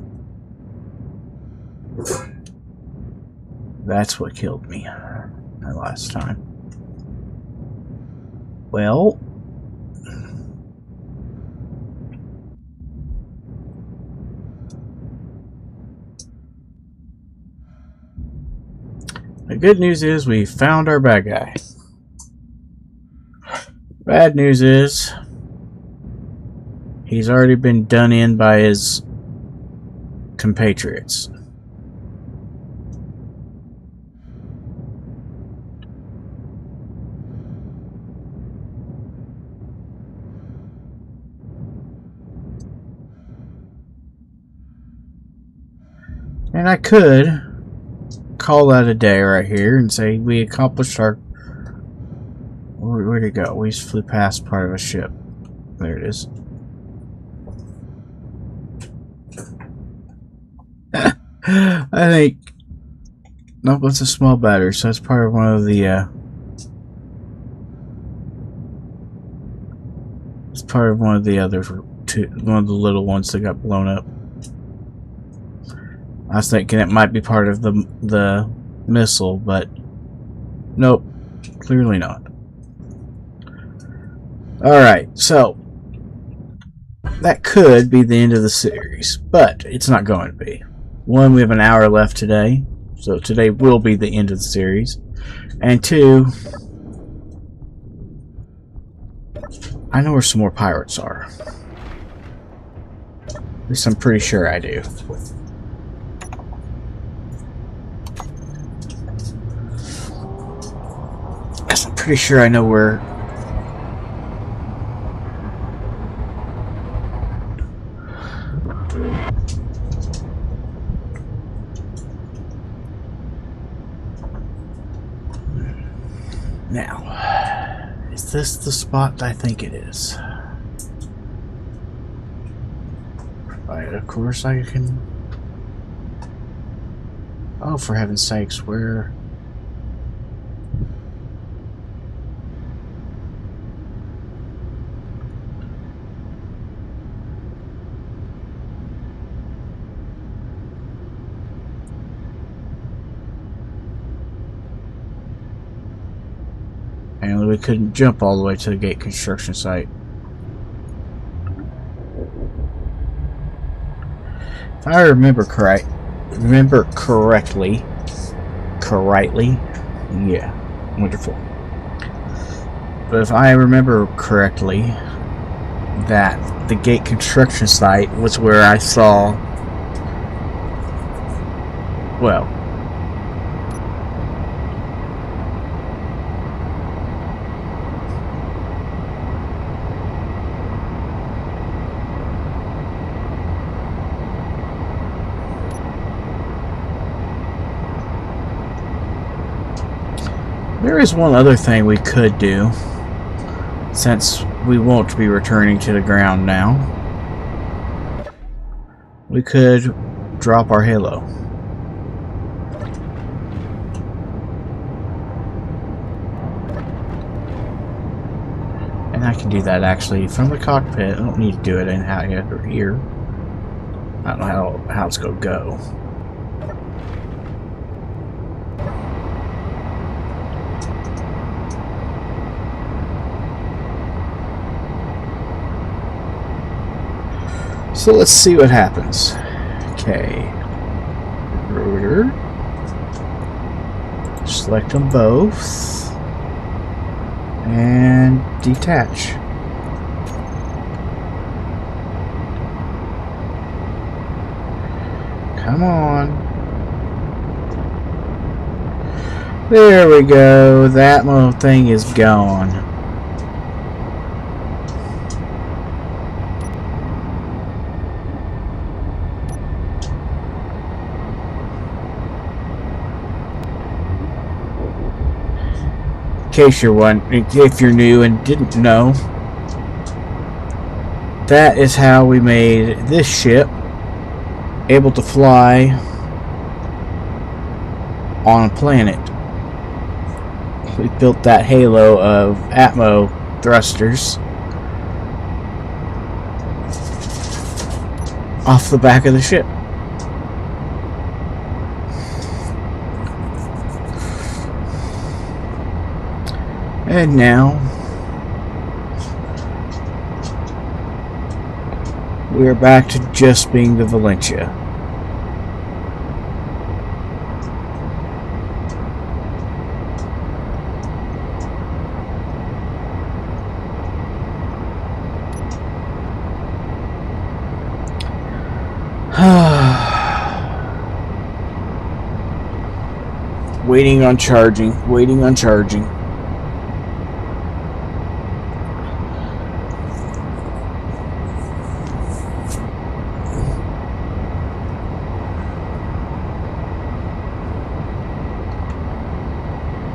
That's what killed me that last time. Well... the good news is we found our bad guy. Bad news is he's already been done in by his compatriots. And I could call that a day right here and say we accomplished our... Where'd it go? We just flew past part of a ship. There it is. I think... Nope, it's a small battery, so it's part of one of the... it's part of one of the other two, one of the little ones that got blown up. I was thinking it might be part of the missile, but nope, clearly not. Alright, so that could be the end of the series, but it's not going to be. One, we have an hour left today, so today will be the end of the series. And two, I know where some more pirates are. At least I'm pretty sure I do. I'm pretty sure I know where. Now, is this the spot I think it is? Right, of course I can... Oh, for heaven's sakes, where... And we couldn't jump all the way to the gate construction site. If I remember correctly, yeah, wonderful. But if I remember correctly, that the gate construction site was where I saw, well, there is one other thing we could do, since we won't be returning to the ground now. We could drop our halo. And I can do that actually from the cockpit. I don't need to do it in here. I don't know how it's going to go. So let's see what happens. Okay. Rotor. Select them both. And detach. Come on. There we go. That little thing is gone. In case you're if you're new and didn't know, that is how we made this ship able to fly on a planet. We built that halo of Atmo thrusters off the back of the ship. And now we are back to just being the Valentia. Waiting on charging, waiting on charging.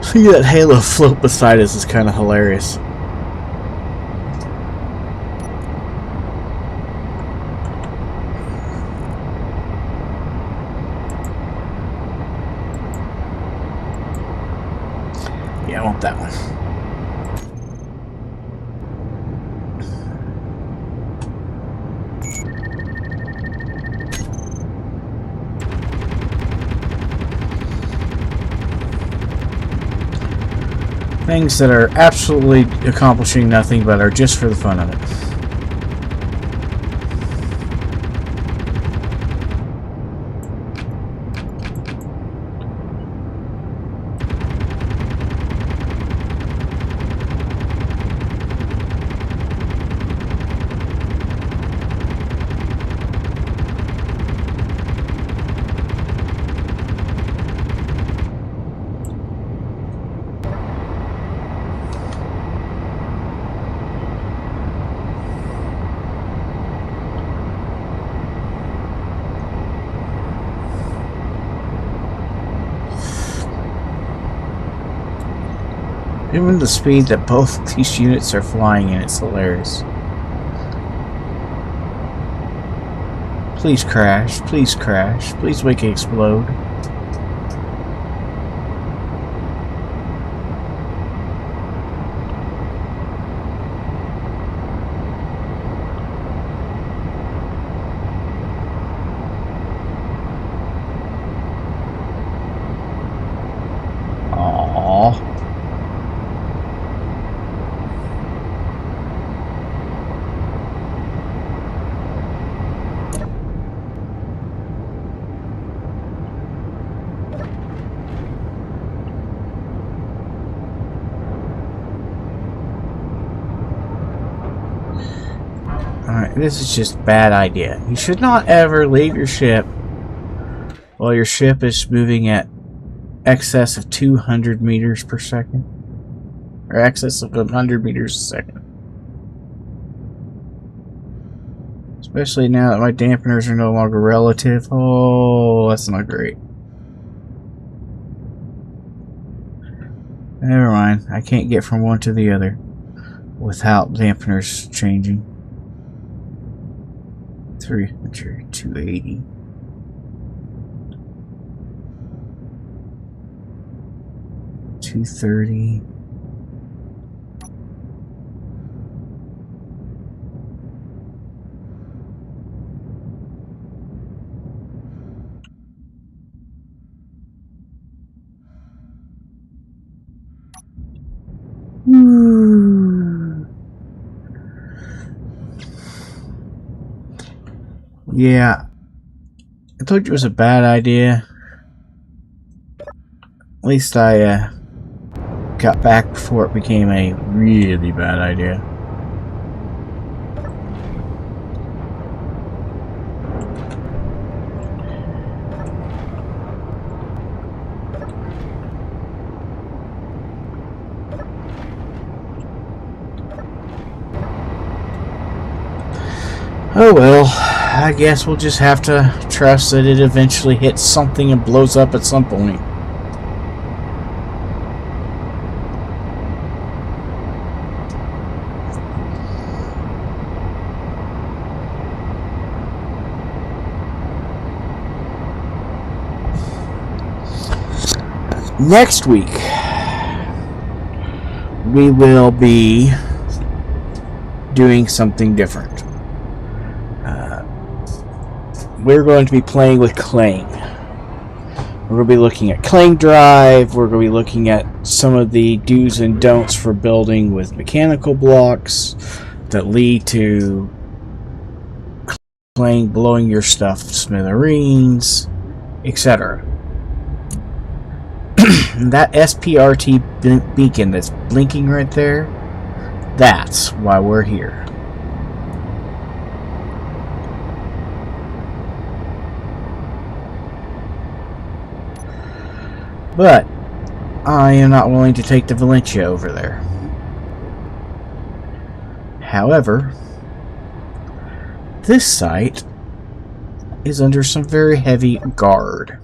See that halo float beside us is kind of hilarious. Yeah, I want that one. Things that are absolutely accomplishing nothing but are just for the fun of it. Even the speed that both these units are flying in, it's hilarious. Please crash, please make it explode. Alright, this is just a bad idea. You should not ever leave your ship while your ship is moving at excess of 200 meters per second. Or excess of 100 meters a second. Especially now that my dampeners are no longer relative. Oh, that's not great. Never mind. I can't get from one to the other without dampeners changing. 300, 280. $230. Yeah, I told you it was a bad idea. At least I got back before it became a really bad idea. Oh well, I guess we'll just have to trust that it eventually hits something and blows up at some point. Next week, we will be doing something different. We're going to be playing with Clang. We're going to be looking at Clang Drive. We're going to be looking at some of the do's and don'ts for building with mechanical blocks that lead to Clang blowing your stuff to smithereens, etc. That SPRT beacon that's blinking right there, that's why we're here. But I am not willing to take the Valentia over there. However, this site is under some very heavy guard.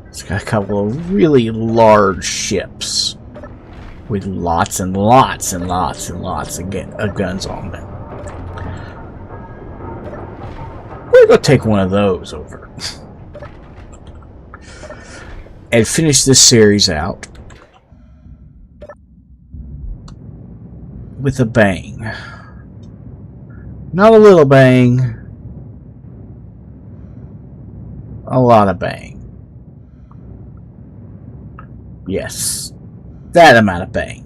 It's got a couple of really large ships with lots and lots and lots and lots of guns on them. We're going to take one of those over and finish this series out with a bang. Not a little bang, a lot of bang. Yes, that amount of bang.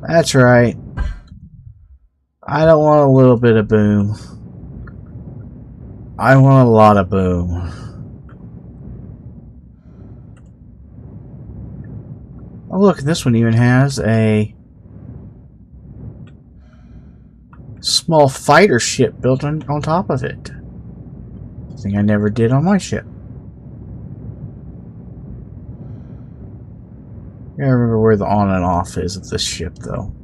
That's right. I don't want a little bit of boom. I want a lot of boom. Oh look, this one even has a small fighter ship built on top of it. Thing I never did on my ship. I gotta remember where the on and off is of this ship though.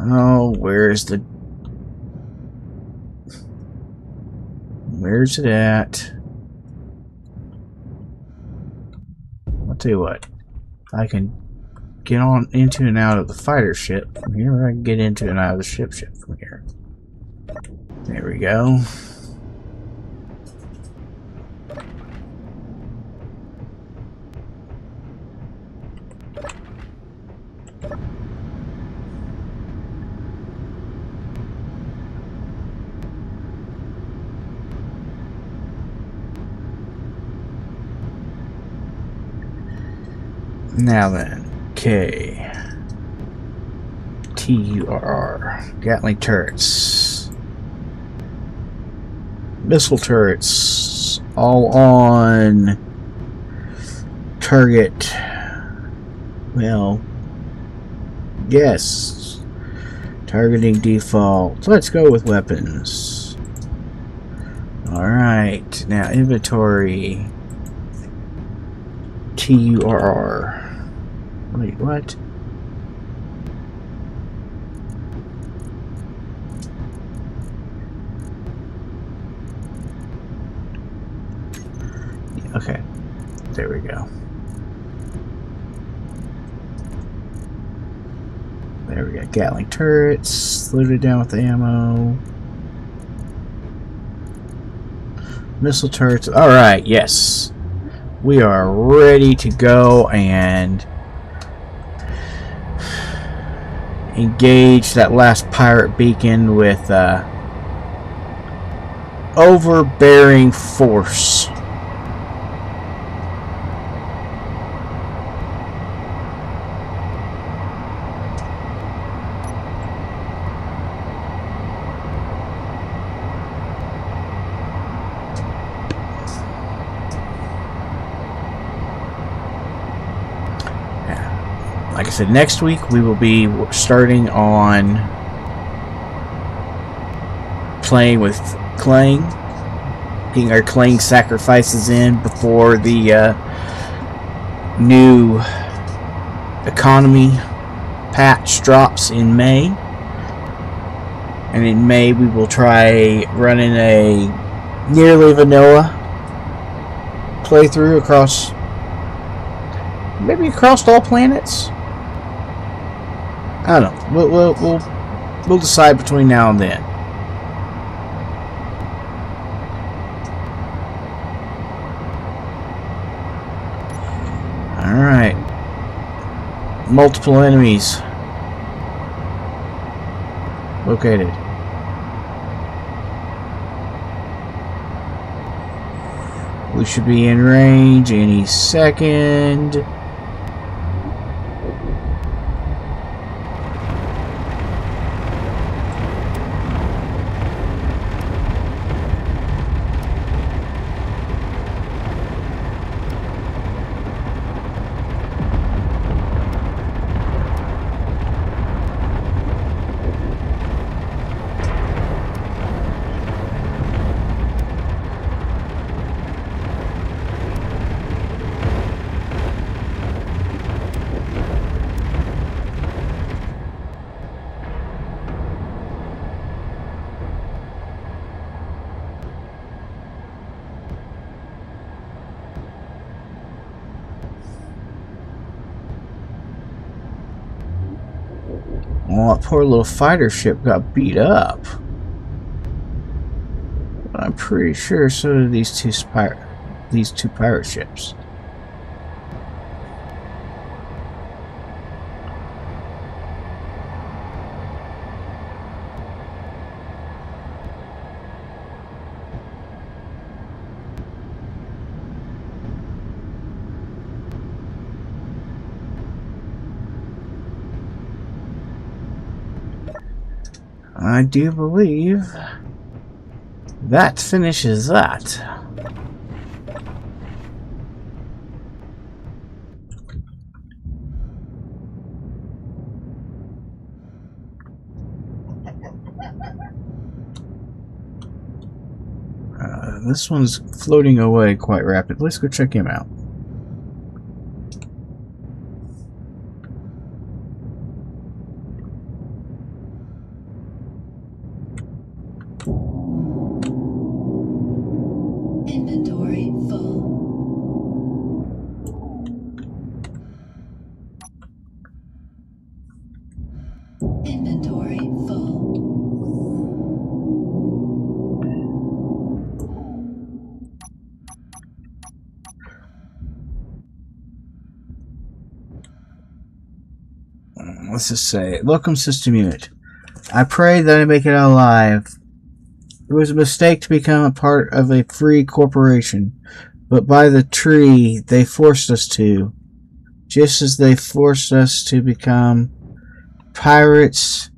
Oh, where's it at? I'll tell you what. I can get on into and out of the fighter ship from here, or I can get into and out of the ship from here. There we go. Now then, K TURR Gatling turrets, missile turrets, all on target. Well, yes, targeting default. Let's go with weapons. Alright, now inventory. TURR. Wait, what? Okay, there we go. There we go. Gatling turrets, loaded down with ammo. Missile turrets. Alright, yes. We are ready to go and engage that last pirate beacon with overbearing force. Like I said, next week we will be starting on playing with Clang, getting our Clang sacrifices in before the new economy patch drops in May. And in May we will try running a nearly vanilla playthrough across, maybe across all planets. I don't know. We'll decide between now and then. All right. Multiple enemies located. We should be in range any second. Oh, that poor little fighter ship got beat up. But I'm pretty sure so did these two pirate ships. I do believe that finishes that. This one's floating away quite rapidly. Let's go check him out. Inventory full. Inventory full. Let's just say, welcome system unit. I pray that I make it out alive. It was a mistake to become a part of a free corporation, but by the tree they forced us to, just as they forced us to become pirates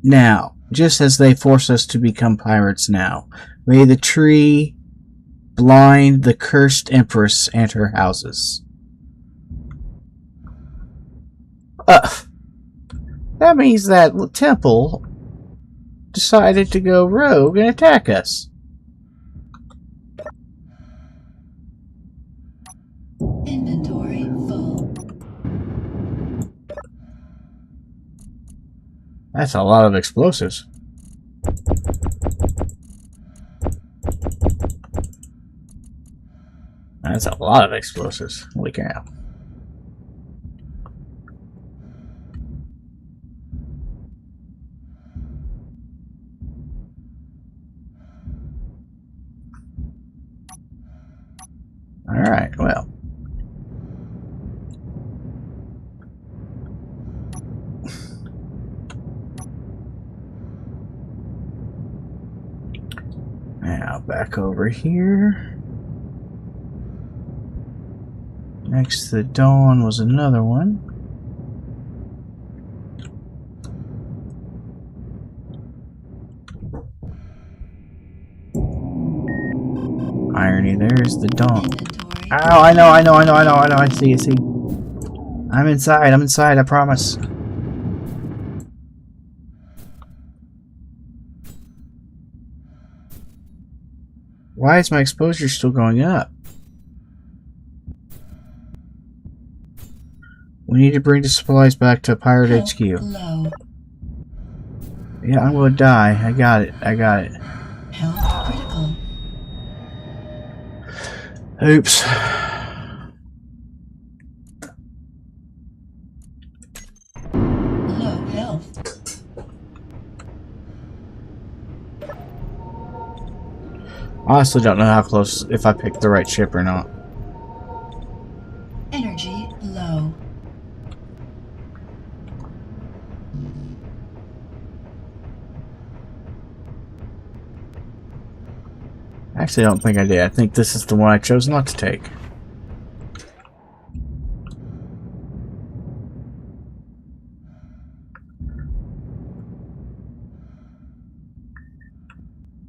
now. Just as they forced us to become pirates now. May the tree blind the cursed empress and her houses. That means that temple decided to go rogue and attack us. Inventory full. That's a lot of explosives. That's a lot of explosives. Holy cow. Alright, well. back over here. Next to the Dawn was another one. Irony, there's the Dawn. Inventory. Oh, I know, I see. I'm inside, I promise. Why is my exposure still going up? We need to bring the supplies back to Pirate Health HQ. low. Yeah, I'm gonna die. I got it. Health critical. Oops. Low health. Honestly, don't know how close, if I picked the right ship or not. Energy low. Actually, I don't think I did. I think this is the one I chose not to take.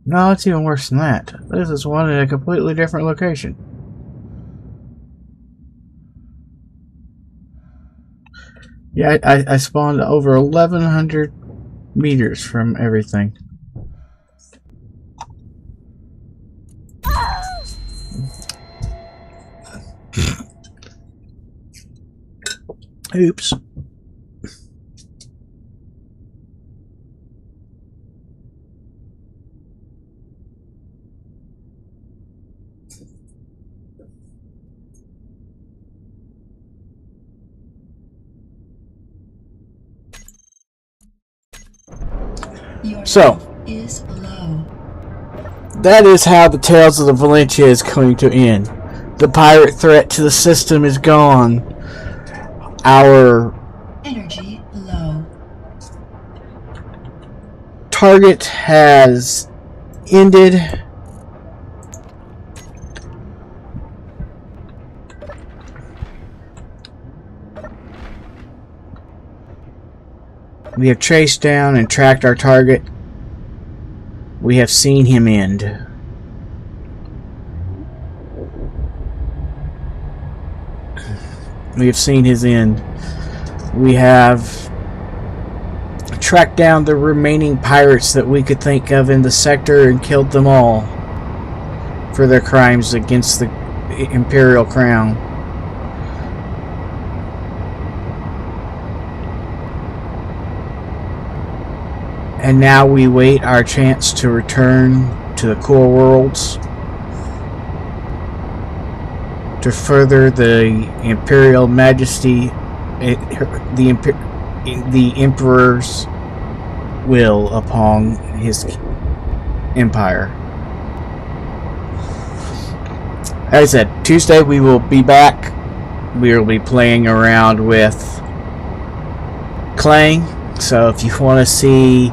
No, it's even worse than that. This is one in a completely different location. Yeah, I spawned over 1,100 meters from everything. Oops. Your So, health is low. that is how the Tales of the Valentia is going to end. The pirate threat to the system is gone. Our Energy low. target has ended. We have traced down and tracked our target. We have seen him end. We have seen his end. We have tracked down the remaining pirates that we could think of in the sector and killed them all for their crimes against the Imperial Crown. And now we wait our chance to return to the core worlds to further the Imperial Majesty, the Emperor's will upon his empire. As I said, Tuesday we will be back. We will be playing around with Clang. So if you want to see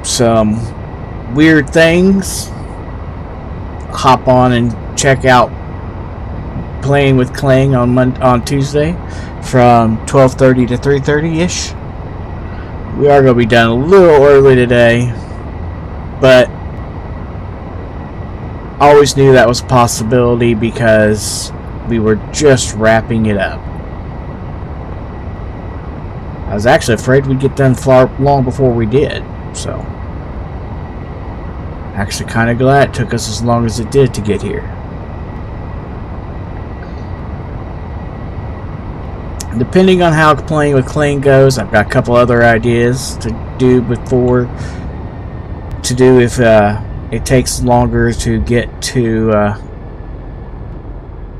some weird things, hop on and check out Playing with Clang on Tuesday from 12:30 to 3:30 ish. We are going to be done a little early today, but I always knew that was a possibility because we were just wrapping it up. I was actually afraid we'd get done long before we did, so actually kind of glad it took us as long as it did to get here. Depending on how Playing with Clang goes, I've got a couple other ideas to do if it takes longer to get to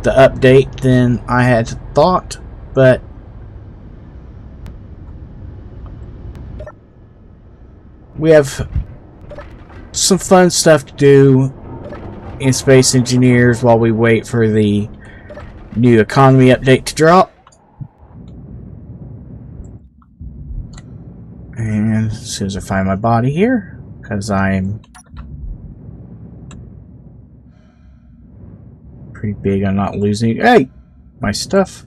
the update than I had thought, but we have some fun stuff to do in Space Engineers while we wait for the new economy update to drop. And as soon as I find my body here, because I'm pretty big on not losing. Hey! My stuff.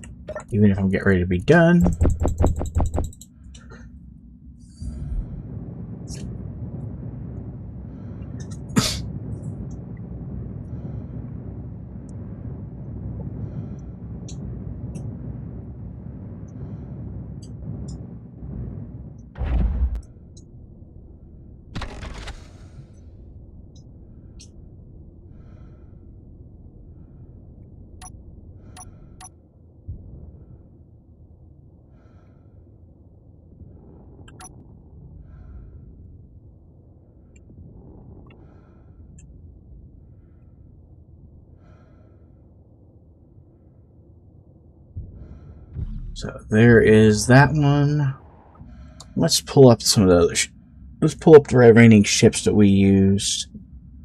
Even if I'm getting ready to be done. So there is that one. Let's pull up some of the other. Let's pull up the remaining ships that we used.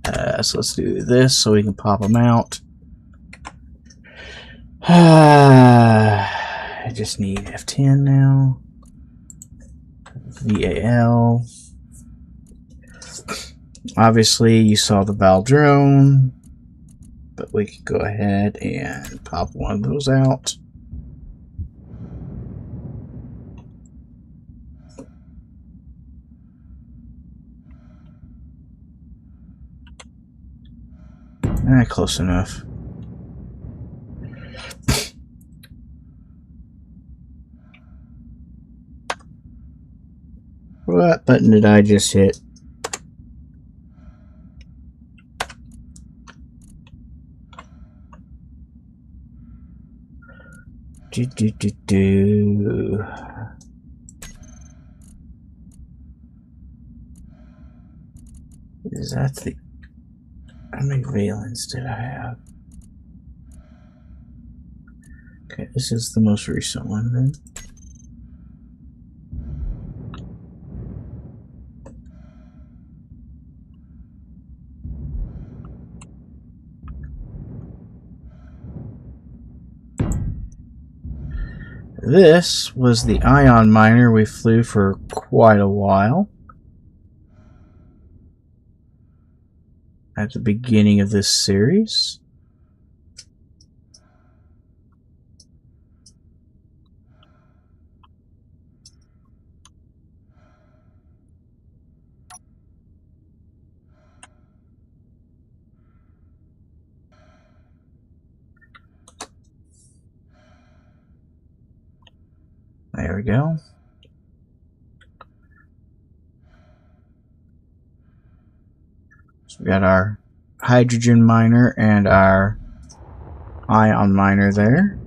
So let's do this so we can pop them out. I just need F10 now. VAL. Obviously, you saw the Val drone, but we can go ahead and pop one of those out. Close enough. What button did I just hit? Is that the... How many Valens did I have? Okay, this is the most recent one then. This was the ion miner we flew for quite a while. At the beginning of this series. There we go. So we got our hydrogen miner and our ion miner there.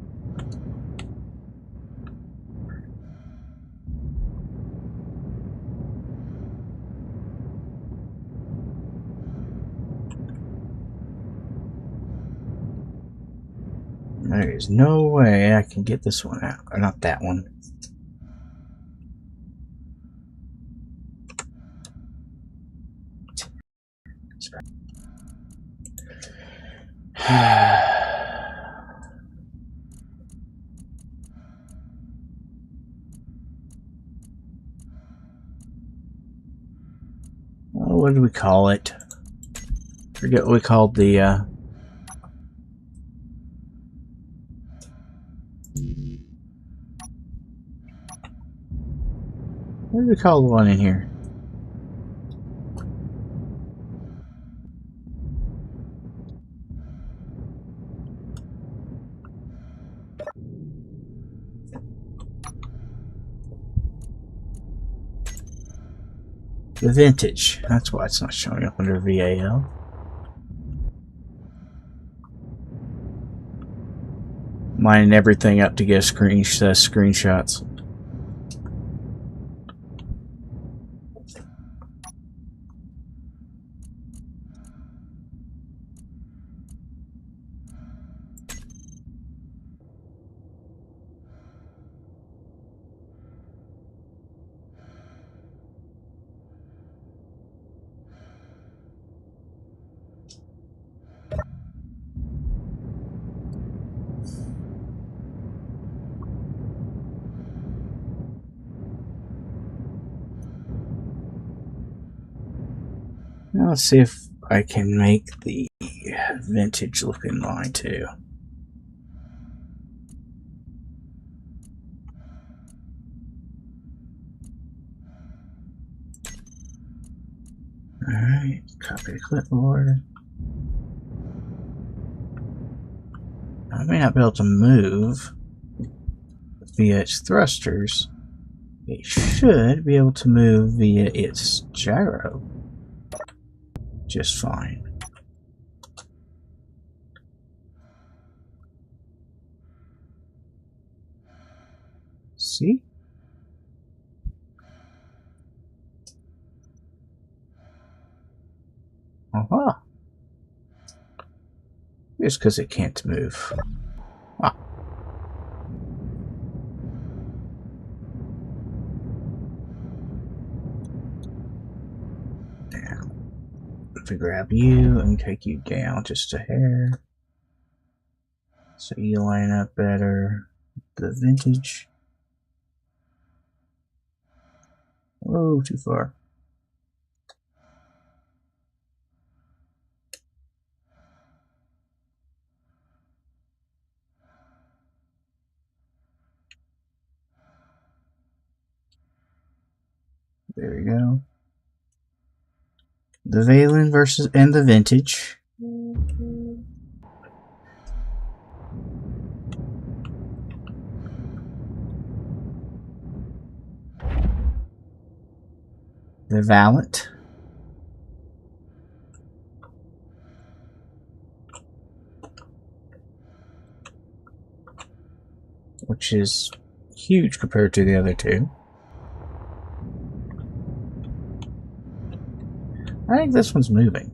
There is no way I can get this one out, or not that one. What did we call it? Forget what we called the what did we call the one in here? The vintage. That's why it's not showing up under VAL. Lining everything up to get screenshots. Now let's see if I can make the vintage looking line too. Alright, copy the clipboard. I may not be able to move via its thrusters. It should be able to move via its gyro just fine. See? Aha! Just because it can't move. Ah. Now, if we grab you and take you down just a hair, so you line up better. The vintage. Oh, too far. There we go. The Valen versus and the vintage. The Valiant. Which is huge compared to the other two. I think this one's moving.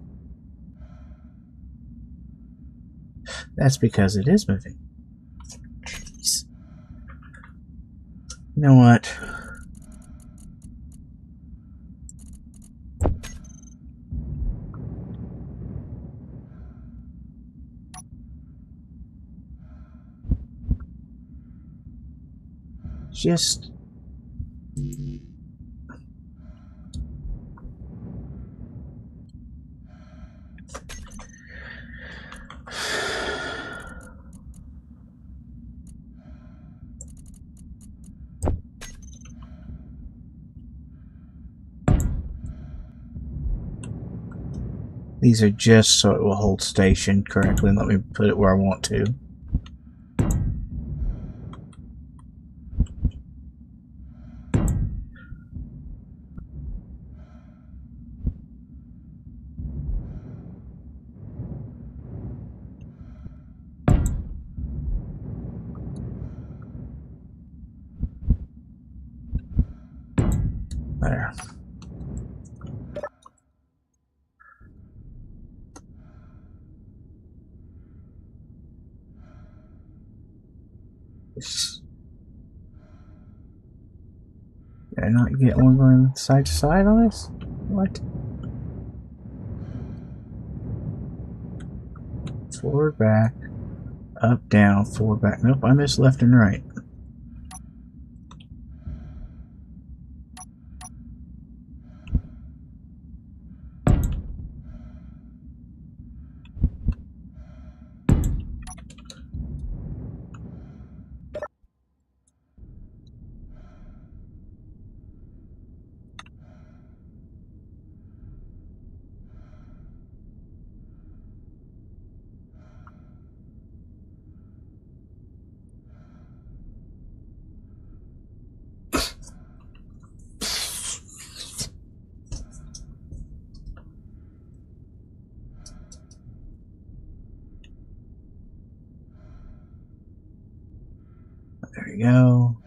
That's because it is moving. Jeez. You know what? Just... These are just so it will hold station correctly and let me put it where I want to. There. Did I not get one going side to side on this? What? Forward, back, up, down, forward, back. Nope, I missed left and right. There we go.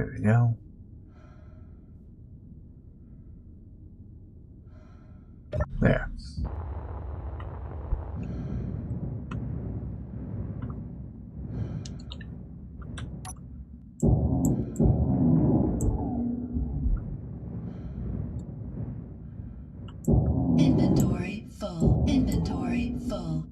There we go. There. Inventory full. Inventory full.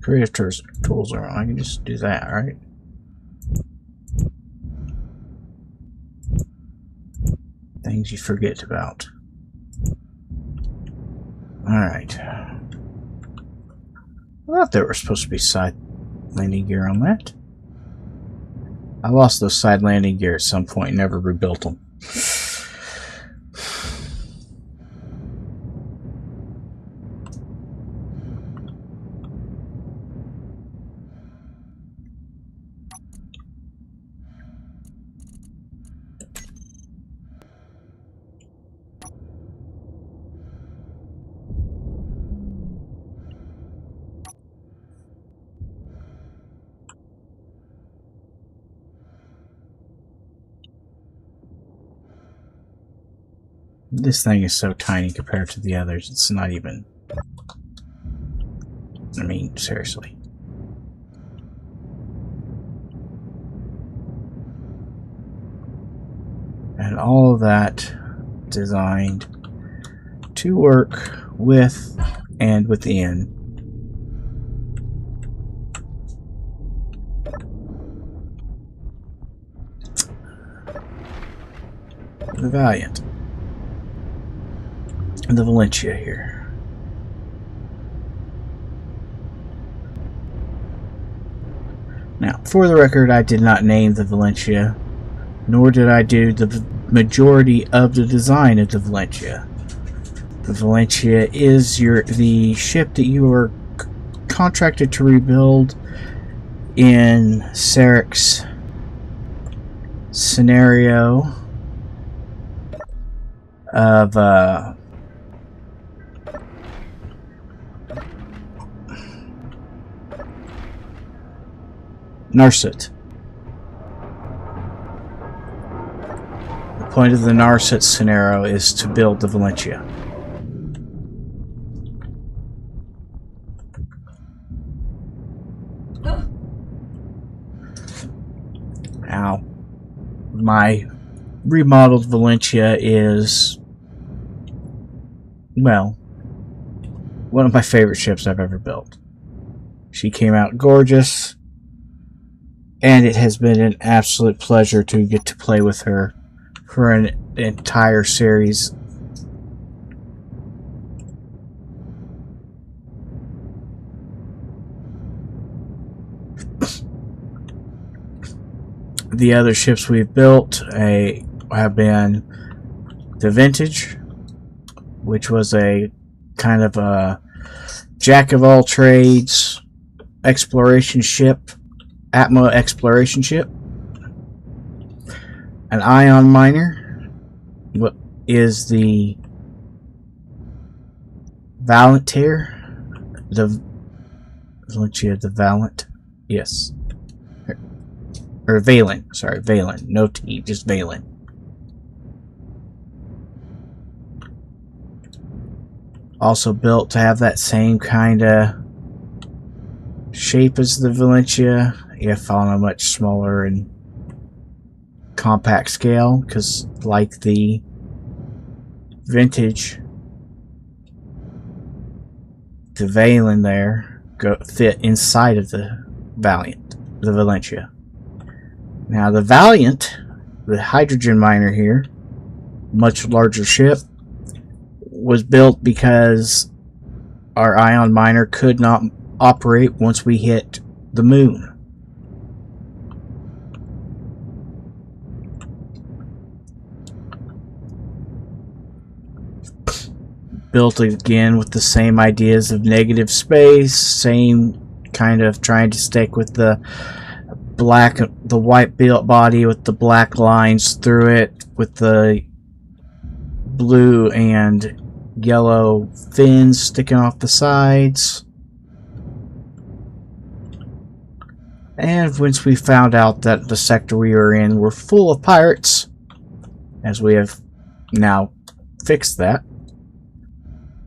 Creative tools are on. I can just do that, right? Things you forget about. Alright. I thought there were supposed to be side landing gear on that. I lost those side landing gear at some point and never rebuilt them. This thing is so tiny compared to the others, it's not even... I mean, seriously. And all of that designed to work with and within the Valiant. The Valentia here. Now, for the record, I did not name the Valentia, nor did I do the majority of the design of the Valentia. The Valentia is the ship that you are contracted to rebuild in Sarekh's scenario of Narset. The point of the Narset scenario is to build the Valentia. Now, my remodeled Valentia is, well, one of my favorite ships I've ever built. She came out gorgeous. And it has been an absolute pleasure to get to play with her for an entire series. The other ships we've built have been the Vintage, which was a kind of a jack-of-all-trades exploration ship. Atmo exploration ship, an ion miner, what is the Valentia, the Valentia, the Valent, yes, or Valen, sorry, Valen, no T, just Valen. Also built to have that same kind of shape as the Valentia, if on a much smaller and compact scale, because like the Vintage, the Valen there fit inside of the Valiant, the Valentia. Now the Valiant, the hydrogen miner here, much larger ship, was built because our ion miner could not operate once we hit the moon. Built again with the same ideas of negative space, same kind of trying to stick with the the white built body with the black lines through it, with the blue and yellow fins sticking off the sides. And once we found out that the sector we were in were full of pirates, as we have now fixed that,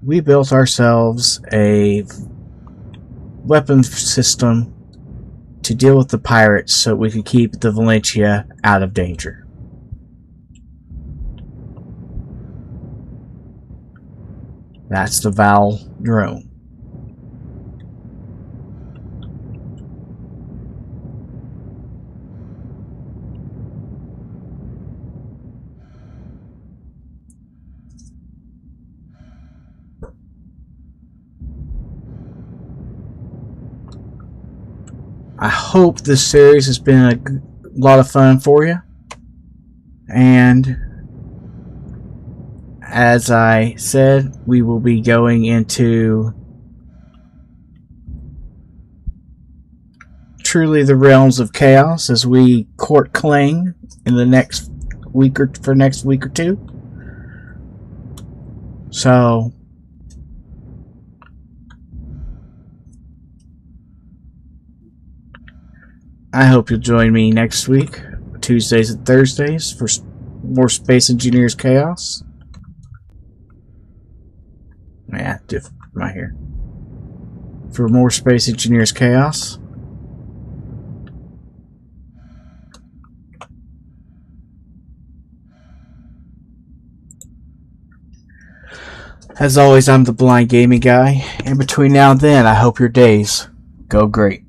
we built ourselves a weapon system to deal with the pirates so we could keep the Valentia out of danger. That's the Val drone. I hope this series has been a lot of fun for you. And as I said, we will be going into truly the realms of chaos as we court Kling in the next week or two. So I hope you'll join me next week, Tuesdays and Thursdays, for more Space Engineers Chaos. Yeah, right here. For more Space Engineers Chaos. As always, I'm the Blind Gaming Guy, and between now and then, I hope your days go great.